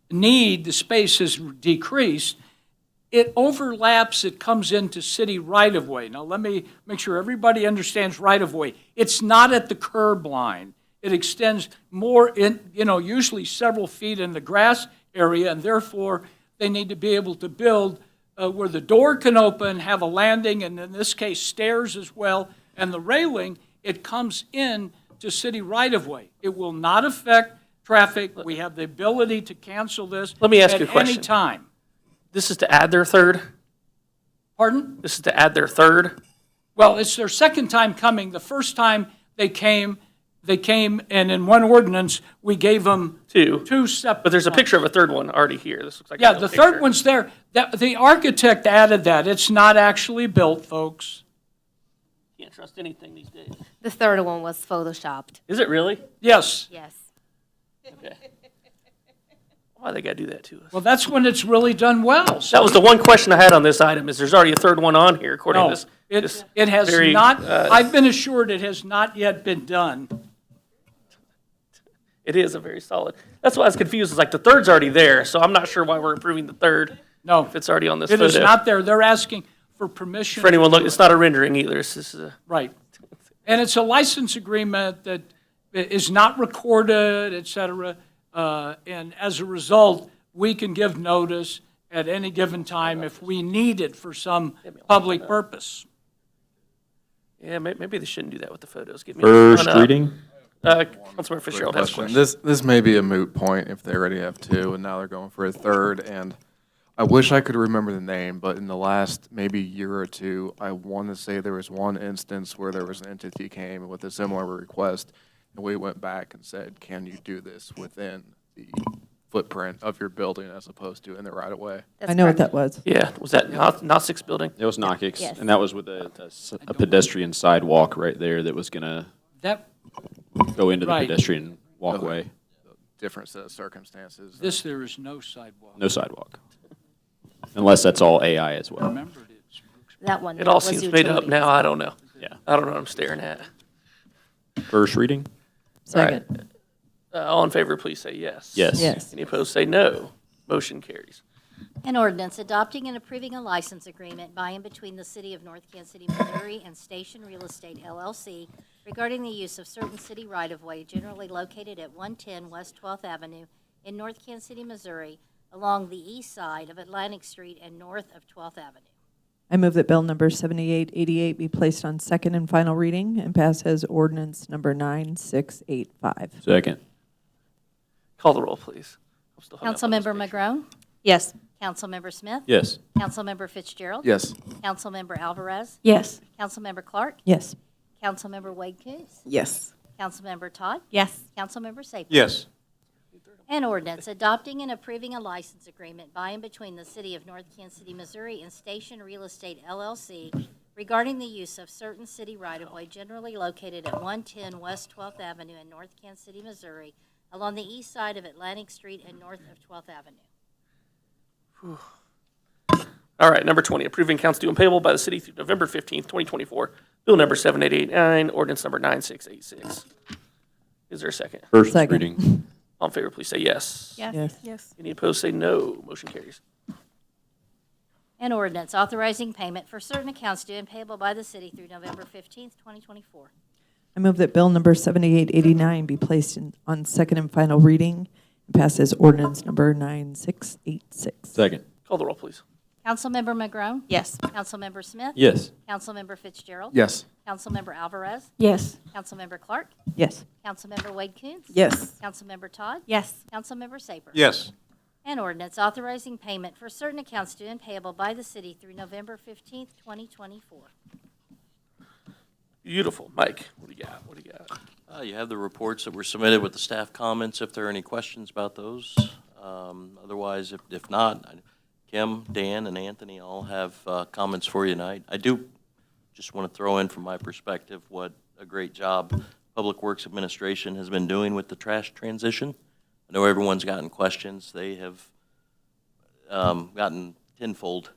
need, the space has decreased. It overlaps, it comes into city right-of-way. Now let me make sure everybody understands right-of-way. It's not at the curb line. It extends more usually several feet in the grass area, and therefore they need to be able to build where the door can open, have a landing, and in this case stairs as well, and the railing, it comes in to city right-of-way. It will not affect traffic. We have the ability to cancel this Let me ask you a at question. any time. This is to add their third? Pardon? This is to add their third? Well, it's their second time coming. The first time they came, and in one ordinance, we gave them two separate. But there's a picture of a third one already here. This looks like Yeah, a the picture. third one's there. The architect added that. It's not actually built, folks. Can't trust anything these days. The third one was photoshopped. Is it really? Yes. Yes. Okay. Why they got to do that to us? Well, that's when it's really done well. That was the one question I had on this item, is there's already a third one on here, according No, to this. it has very, not, I've been assured it has not yet been done. It is a very solid. That's why I was confused. It's like the third's already there, so I'm not sure why we're approving the third. No. If it's already on this It photo. is not there. They're asking for permission. For anyone to look, do it's it. not a rendering either. This is a. Right. And it's a license agreement that is not recorded, et cetera. And as a result, we can give notice at any given time if we need it for some public purpose. Yeah, maybe they shouldn't do that with the photos. Give me First one up. reading? Councilmember Fitzgerald has a question. This may be a moot point if they already have two, and now they're going for a third. And I wish I could remember the name, but in the last maybe year or two, I want to say there was one instance where there was an entity came with a similar request, and we went back and said, can you do this within the footprint of your building as opposed to in the right of way? I know what that was. Yeah, was that Nossick's building? It was Knockix, Yes. and that was with a pedestrian sidewalk right there that was going to That, go into the Right. pedestrian walkway. Different set of circumstances. this, there is no sidewalk. No sidewalk. Unless that's all AI as well. Remember, it's That one. It all was seems made up utilities. now. I don't know. Yeah. I don't know what I'm staring at. First reading? Second. All in favor, please say yes. Yes. Yes. Any opposed, say no. Motion carries. An ordinance adopting and approving a license agreement by and between the City of North Kansas City, Missouri and Station Real Estate LLC regarding the use of certain city right-of-way generally located at 110 West 12th Avenue in North Kansas City, Missouri, along the east side of Atlantic Street and north of 12th Avenue. I move that bill number 7888 be placed on second and final reading and pass as ordinance number 9685. Second. Call the roll, please. I'm still hung up on this Councilmember picture. McGrone? Yes. Councilmember Smith? Yes. Councilmember Fitzgerald? Yes. Councilmember Alvarez? Yes. Councilmember Clark? Yes. Councilmember Wade Coons? Yes. Councilmember Todd? Yes. Councilmember Sapir? Yes. An ordinance adopting and approving a license agreement by and between the City of North Kansas City, Missouri and Station Real Estate LLC regarding the use of certain city right-of-way generally located at 110 West 12th Avenue in North Kansas City, Missouri, along the east side of Atlantic Street and north of 12th Avenue. All right, number 20, approving accounts due and payable by the city through November 15th, 2024. Bill number 7889, ordinance number 9686. Is there a second? First Second. reading. All in favor, please say yes. Yes. Yes. Any opposed, say no. Motion carries. An ordinance authorizing payment for certain accounts due and payable by the city through November 15th, 2024. I move that bill number 7889 be placed on second and final reading and pass as ordinance number 9686. Second. Call the roll, please. Councilmember McGrone? Yes. Councilmember Smith? Yes. Councilmember Fitzgerald? Yes. Councilmember Alvarez? Yes. Councilmember Clark? Yes. Councilmember Wade Coons? Yes. Councilmember Todd? Yes. Councilmember Saper? Yes. An ordinance authorizing payment for certain accounts due and payable by the city through November 15th, 2024. Beautiful. Mike, what do you got? What do you got? You have the reports that were submitted with the staff comments, if there are any questions about those. Otherwise, if not, Kim, Dan, and Anthony all have comments for you tonight. I do just want to throw in from my perspective what a great job Public Works Administration has been doing with the trash transition. I know everyone's gotten questions. They have gotten tenfold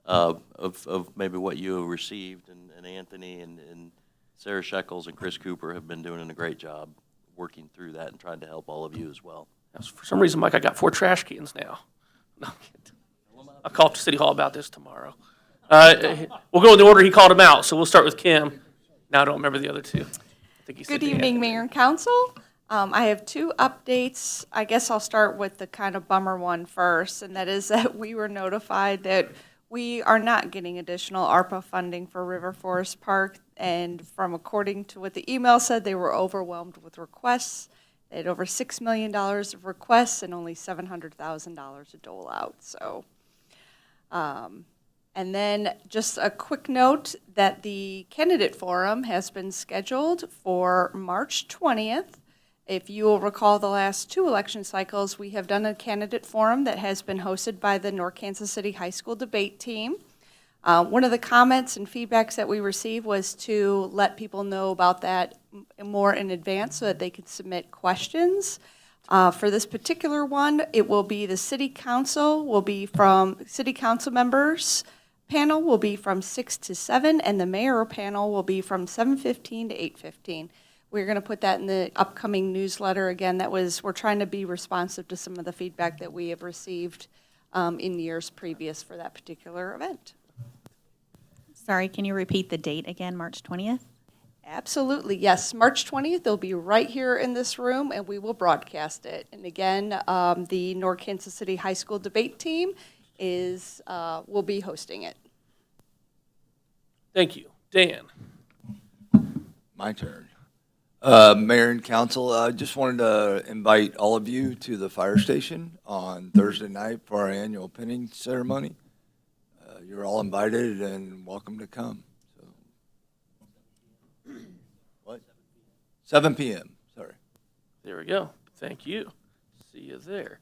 of maybe what you have received, and Anthony and Sarah Shekels and Chris Cooper have been doing a great job working through that and trying to help all of you as well. For some reason, Mike, I got 4 trash cans now. No, I'm kidding. I'll call up to City Hall about this tomorrow. We'll go in the order he called them out, so we'll start with Kim. Now I don't remember the other two. I think he said Good Dan. evening, Mayor and Council. I have 2 updates. I guess I'll start with the kind of bummer one first, and that is that we were notified that we are not getting additional ARPA funding for River Forest Park, and from according to what the email said, they were overwhelmed with requests. They had over $6 million of requests and only $700,000 to dole out, so. And then just a quick note that the candidate forum has been scheduled for March 20th. If you will recall the last 2 election cycles, we have done a candidate forum that has been hosted by the North Kansas City High School debate team. One of the comments and feedbacks that we received was to let people know about that more in advance so that they could submit questions. For this particular one, it will be the city council will be from city council members. Panel will be from 6 to 7, and the mayor panel will be from 7:15 to 8:15. We're going to put that in the upcoming newsletter. Again, we're trying to be responsive to some of the feedback that we have received in years previous for that particular event. Sorry, can you repeat the date again, March 20th? Absolutely, yes. March 20th, they'll be right here in this room, and we will broadcast it. And again, the North Kansas City High School debate team will be hosting it. Thank you. Dan. My turn. Mayor and Council, I just wanted to invite all of you to the fire station on Thursday night for our annual pinning ceremony. You're all invited and welcome to come. So. What? 7 p.m., sorry. There we go. Thank you. See you there.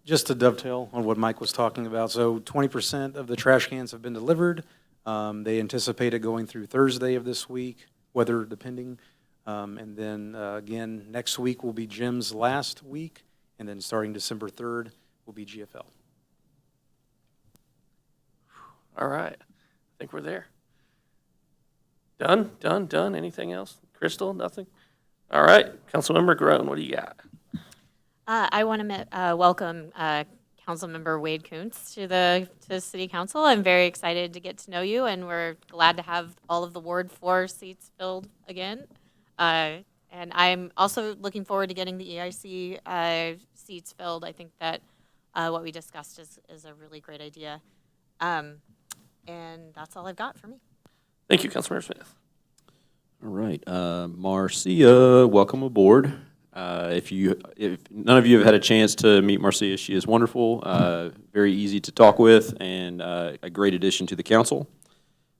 Just to dovetail on what Mike was talking about, so 20% of the trash cans have been delivered. They anticipate it going through Thursday of this week, weather depending. And then again, next week will be Jim's last week, and then starting December 3rd will be GFL. All right. I think we're there. Done. Anything else? Crystal, nothing? All right. Councilmember Groen, what do you got? I want to welcome Councilmember Wade Kuntz to City Council. I'm very excited to get to know you, and we're glad to have all of the Ward 4 seats filled again. And I'm also looking forward to getting the EIC seats filled. I think that what we discussed is a really great idea. And that's all I've got for me. Thank you, Councilmember Smith. All right, Marcia, welcome aboard. If none of you have had a chance to meet Marcia, she is wonderful, very easy to talk with, and a great addition to the council.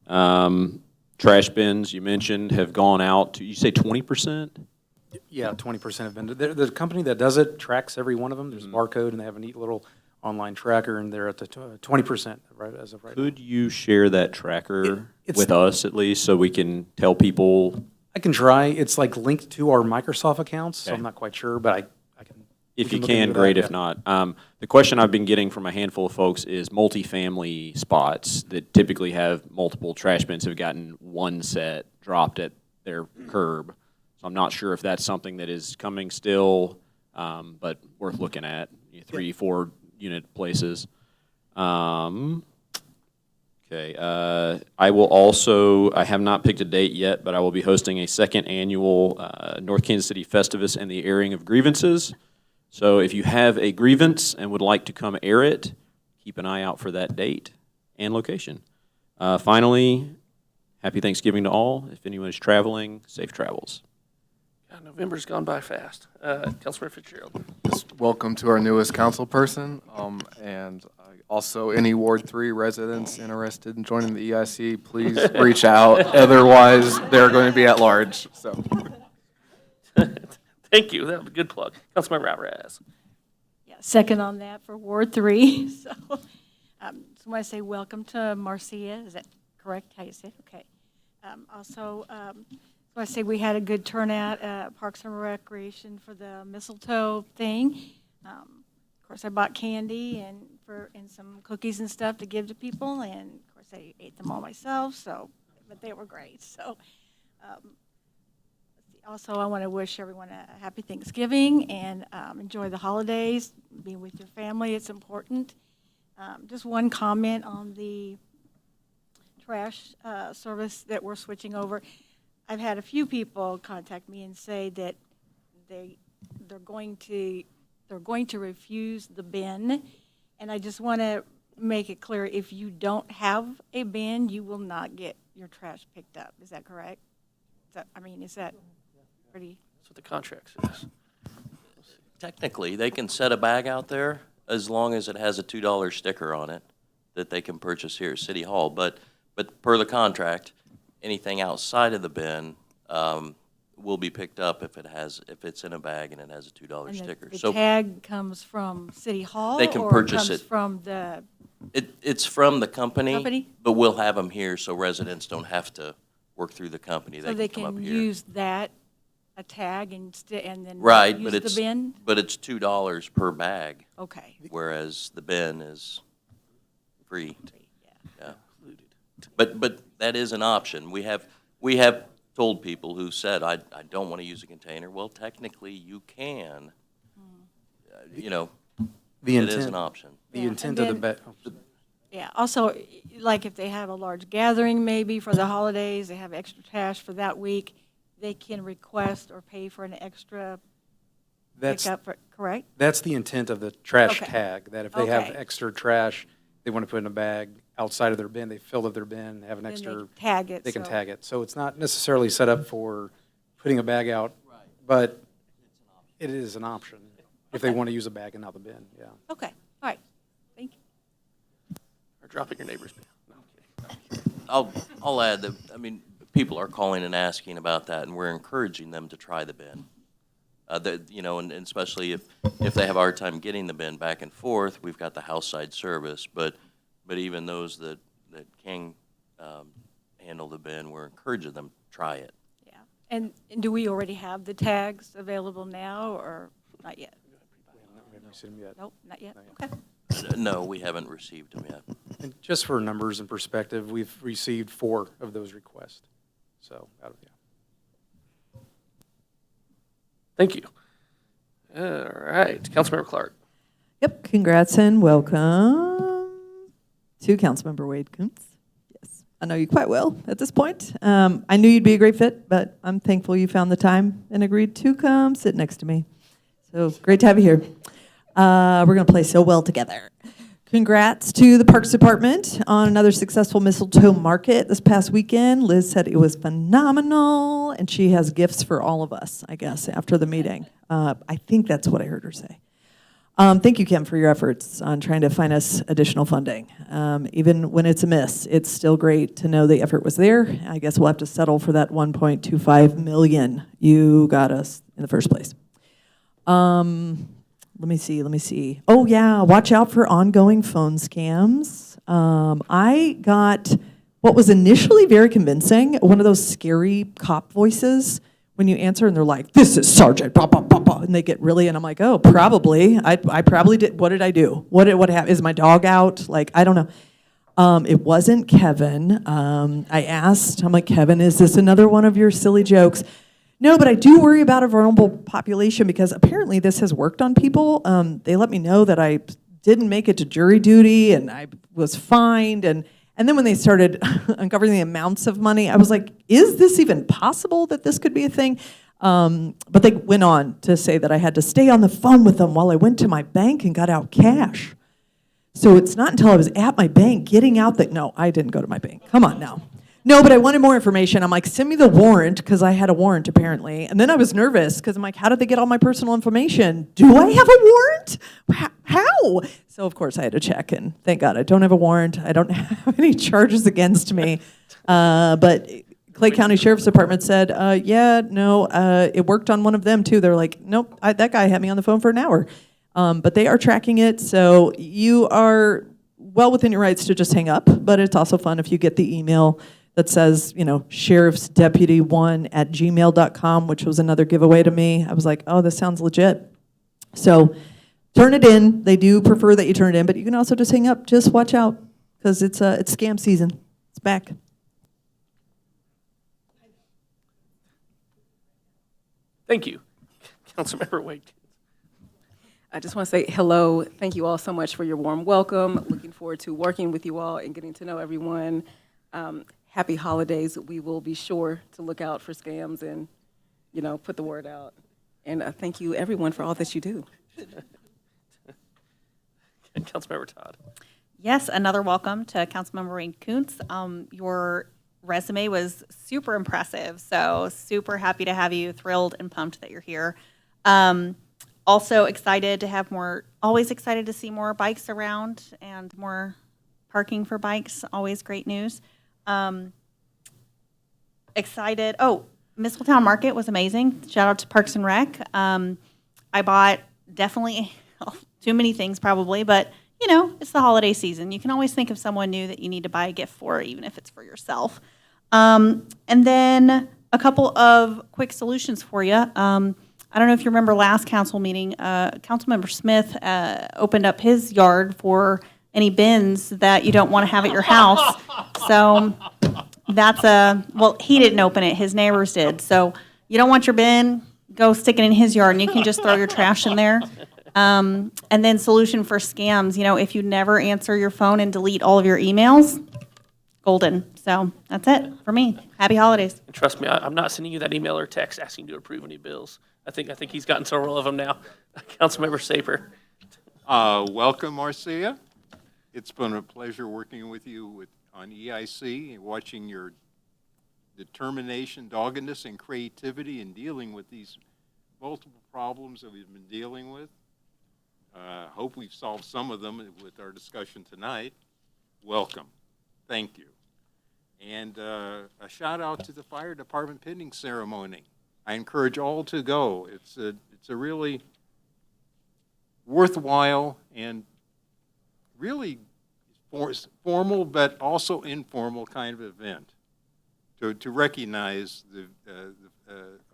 Trash bins you mentioned have gone out to, you say 20%? Yeah, 20% have been. The company that does it tracks every one of them. There's a barcode, and they have a neat little online tracker, and they're at the 20% right as of right now. Could you share that tracker it's- with us at least so we can tell people? I can try. It's like linked to our Microsoft accounts, so Okay. I'm not quite sure, but I can. If we you look can, into that, great. yeah. If not, the question I've been getting from a handful of folks is multifamily spots that typically have multiple trash bins have gotten one set dropped at their curb. So I'm not sure if that's something that is coming still, but worth looking at. 3, 4 unit places. Okay. I will also. I have not picked a date yet, but I will be hosting a second annual North Kansas City Festivus and the airing of grievances. So if you have a grievance and would like to come air it, keep an eye out for that date and location. Finally, happy Thanksgiving to all. If anyone is traveling, safe travels. God, November's gone by fast. Councilmember Fitzgerald. Just welcome to our newest council person, and also any Ward 3 residents interested in joining the EIC, please reach out. Otherwise, they're going to be at large, so. Thank you. That was a good plug. Councilmember Alvarez. Yeah, second on that for Ward 3. So just want to say welcome to Marcia. Is that correct, how you say it? Okay. Also, want to say we had a good turnout at Parks and Recreation for the mistletoe thing. Of course, I bought candy and some cookies and stuff to give to people, and of course, I ate them all myself. So, but they were great. So, also, I want to wish everyone a happy Thanksgiving and enjoy the holidays. Be with your family; it's important. Just one comment on the trash service that we're switching over. I've had a few people contact me and say that they're going to refuse the bin, and I just want to make it clear: if you don't have a bin, you will not get your trash picked up. Is that correct? Is that pretty? That's what the contract says. Technically, they can set a bag out there as long as it has a $2 sticker on it that they can purchase here at City Hall. But per the contract, anything outside of the bin will be picked up if it's in a bag and it has a $2 sticker. The So tag comes from City Hall? They can or purchase comes it. from the it's from the company, company? but we'll have them here so residents don't have to work through the company. So they come up can here. use that, a tag, and then Right, use but the bin? but it's $2 per bag. Okay. Whereas the bin is free. Yeah. But that is an option. We have told people who said, I don't want to use a container. Well, technically, you can. The it intent, is an option. The Yeah, intent and of the Yeah, also, like if they have a large gathering maybe for the holidays, they have extra trash for that week, they can request or pay for an extra pickup, correct? That's the intent of the trash Okay. tag, that if they have Okay. extra trash, they want to put in a bag outside of their bin, they fill up their bin, have an Then they extra. tag it, They can so- tag it. So it's not necessarily set up for putting a bag out, but it is an option if they Okay. want to use a bag and not the bin, yeah. Okay, all right, thank you. Or dropping your neighbor's bin. No, I'm kidding. I'll add that, people are calling and asking about that, and we're encouraging them to try the bin. And especially if they have a hard time getting the bin back and forth, we've got the house side service. But even those that can handle the bin, we're encouraging them to try it. Yeah, and do we already have the tags available now, or not yet? We haven't seen them yet. Nope, not yet, okay. No, we haven't received them yet. And just for numbers and perspective, we've received 4 of those requests. So, Thank you. All right, Councilmember Clark. Yep, congrats and welcome to Councilmember Wade Kuntz. Yes, I know you quite well at this point. I knew you'd be a great fit, but I'm thankful you found the time and agreed to come sit next to me. So great to have you here. We're going to play so well together. Congrats to the Parks Department on another successful mistletoe market this past weekend. Liz said it was phenomenal, and she has gifts for all of us, I guess, after the meeting. I think that's what I heard her say. Thank you, Kim, for your efforts on trying to find us additional funding. Even when it's a miss, it's still great to know the effort was there. I guess we'll have to settle for that 1.25 million you got us in the first place. Let me see. Oh yeah, watch out for ongoing phone scams. I got what was initially very convincing, one of those scary cop voices when you answer and they're like, "This is Sergeant," blah, blah, blah, blah, and they get really, and I'm like, oh, probably. I probably did. What did I do? What happened? Is my dog out? Like, I don't know. It wasn't Kevin. I asked, I'm like, Kevin, is this another one of your silly jokes? No, but I do worry about a vulnerable population because apparently this has worked on people. They let me know that I didn't make it to jury duty and I was fined. And then when they started uncovering the amounts of money, I was like, is this even possible that this could be a thing? But they went on to say that I had to stay on the phone with them while I went to my bank and got out cash. So it's not until I was at my bank getting out that, no, I didn't go to my bank. Come on now. No, but I wanted more information. I'm like, send me the warrant, because I had a warrant apparently. And then I was nervous because I'm like, how did they get all my personal information? Do I have a warrant? How? So of course I had to check, and thank God I don't have a warrant. I don't have any charges against me. But Clay County Sheriff's Department said, it worked on one of them too. They're like, nope, that guy had me on the phone for an hour. But they are tracking it, so you are well within your rights to just hang up, but it's also fun if you get the email that says, sheriffsdeputy1@gmail.com, which was another giveaway to me. I was like, oh, this sounds legit. So turn it in. They do prefer that you turn it in, but you can also just hang up. Just watch out, because it's scam season. It's back. Thank you. Councilmember Wade. I just want to say hello. Thank you all so much for your warm welcome. Looking forward to working with you all and getting to know everyone. Happy holidays. We will be sure to look out for scams and, put the word out. And thank you, everyone, for all that you do. Councilmember Todd. Yes, another welcome to Councilmember Wade Kuntz. Your resume was super impressive, so super happy to have you, thrilled and pumped that you're here. Also excited to have always excited to see more bikes around and more parking for bikes, always great news. Excited, Mistletoe Market was amazing. Shout out to Parks and Rec. I bought definitely too many things probably, but it's the holiday season. You can always think of someone new that you need to buy a gift for, even if it's for yourself. And then a couple of quick solutions for you. I don't know if you remember last council meeting, Councilmember Smith opened up his yard for any bins that you don't want to have at your house. So he didn't open it, his neighbors did. So you don't want your bin, go stick it in his yard and you can just throw your trash in there. And then solution for scams, if you never answer your phone and delete all of your emails, golden. So that's it for me. Happy holidays. And trust me, I'm not sending you that email or text asking you to approve any bills. I think he's gotten several of them now. Councilmember Saper. Welcome, Marcia. It's been a pleasure working with you on EIC and watching your determination, doggedness, and creativity in dealing with these multiple problems that we've been dealing with. Hope we've solved some of them with our discussion tonight. Welcome. Thank you. And a shout out to the fire department pinning ceremony. I encourage all to go. It's a really worthwhile and really formal but also informal kind of event to recognize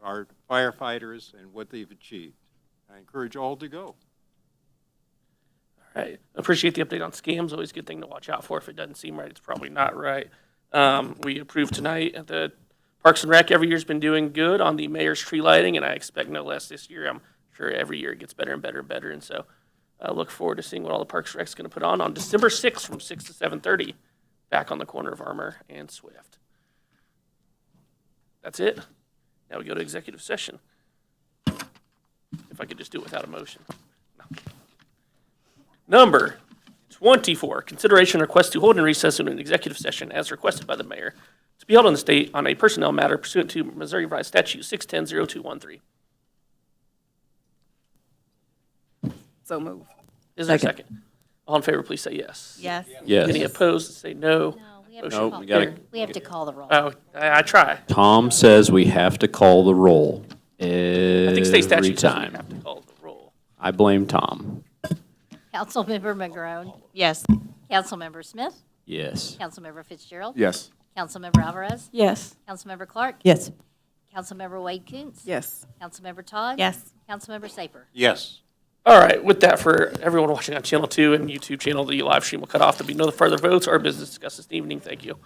our firefighters and what they've achieved. I encourage all to go. All right. Appreciate the update on scams. Always a good thing to watch out for. If it doesn't seem right, it's probably not right. We approved tonight at the Parks and Rec. Every year's been doing good on the mayor's tree lighting, and I expect no less this year. I'm sure every year it gets better and better and better, and so I look forward to seeing what all the Parks and Rec's going to put on December 6th from 6 to 7:30 back on the corner of Armour and Swift. That's it. Now we go to executive session. If I could just do it without a motion. No. Number 24, consideration request to hold and recess in an executive session as requested by the mayor to be held in the state on a personnel matter pursuant to Missouri Revised Statute 610-0213. So move. Is there a Second. second? All in favor, please say yes. Yes. Yes. Any opposed, say no. No, we have to Nope, call, we gotta- we have to call the roll. Oh, I try. Tom says we have to call the roll I think state every statute says we time. have to call the roll. I blame Tom. Councilmember McGrone, Yes. Councilmember Smith, Yes. Councilmember Fitzgerald. Yes. Councilmember Alvarez, Yes. Councilmember Clark. Yes. Councilmember Wade Coons. Yes. Councilmember Todd. Yes. Councilmember Saper. Yes. All right, with that, for everyone watching on Channel 2 and YouTube channel, the live stream will cut off. There'll be no further votes or business discussed this evening. Thank you.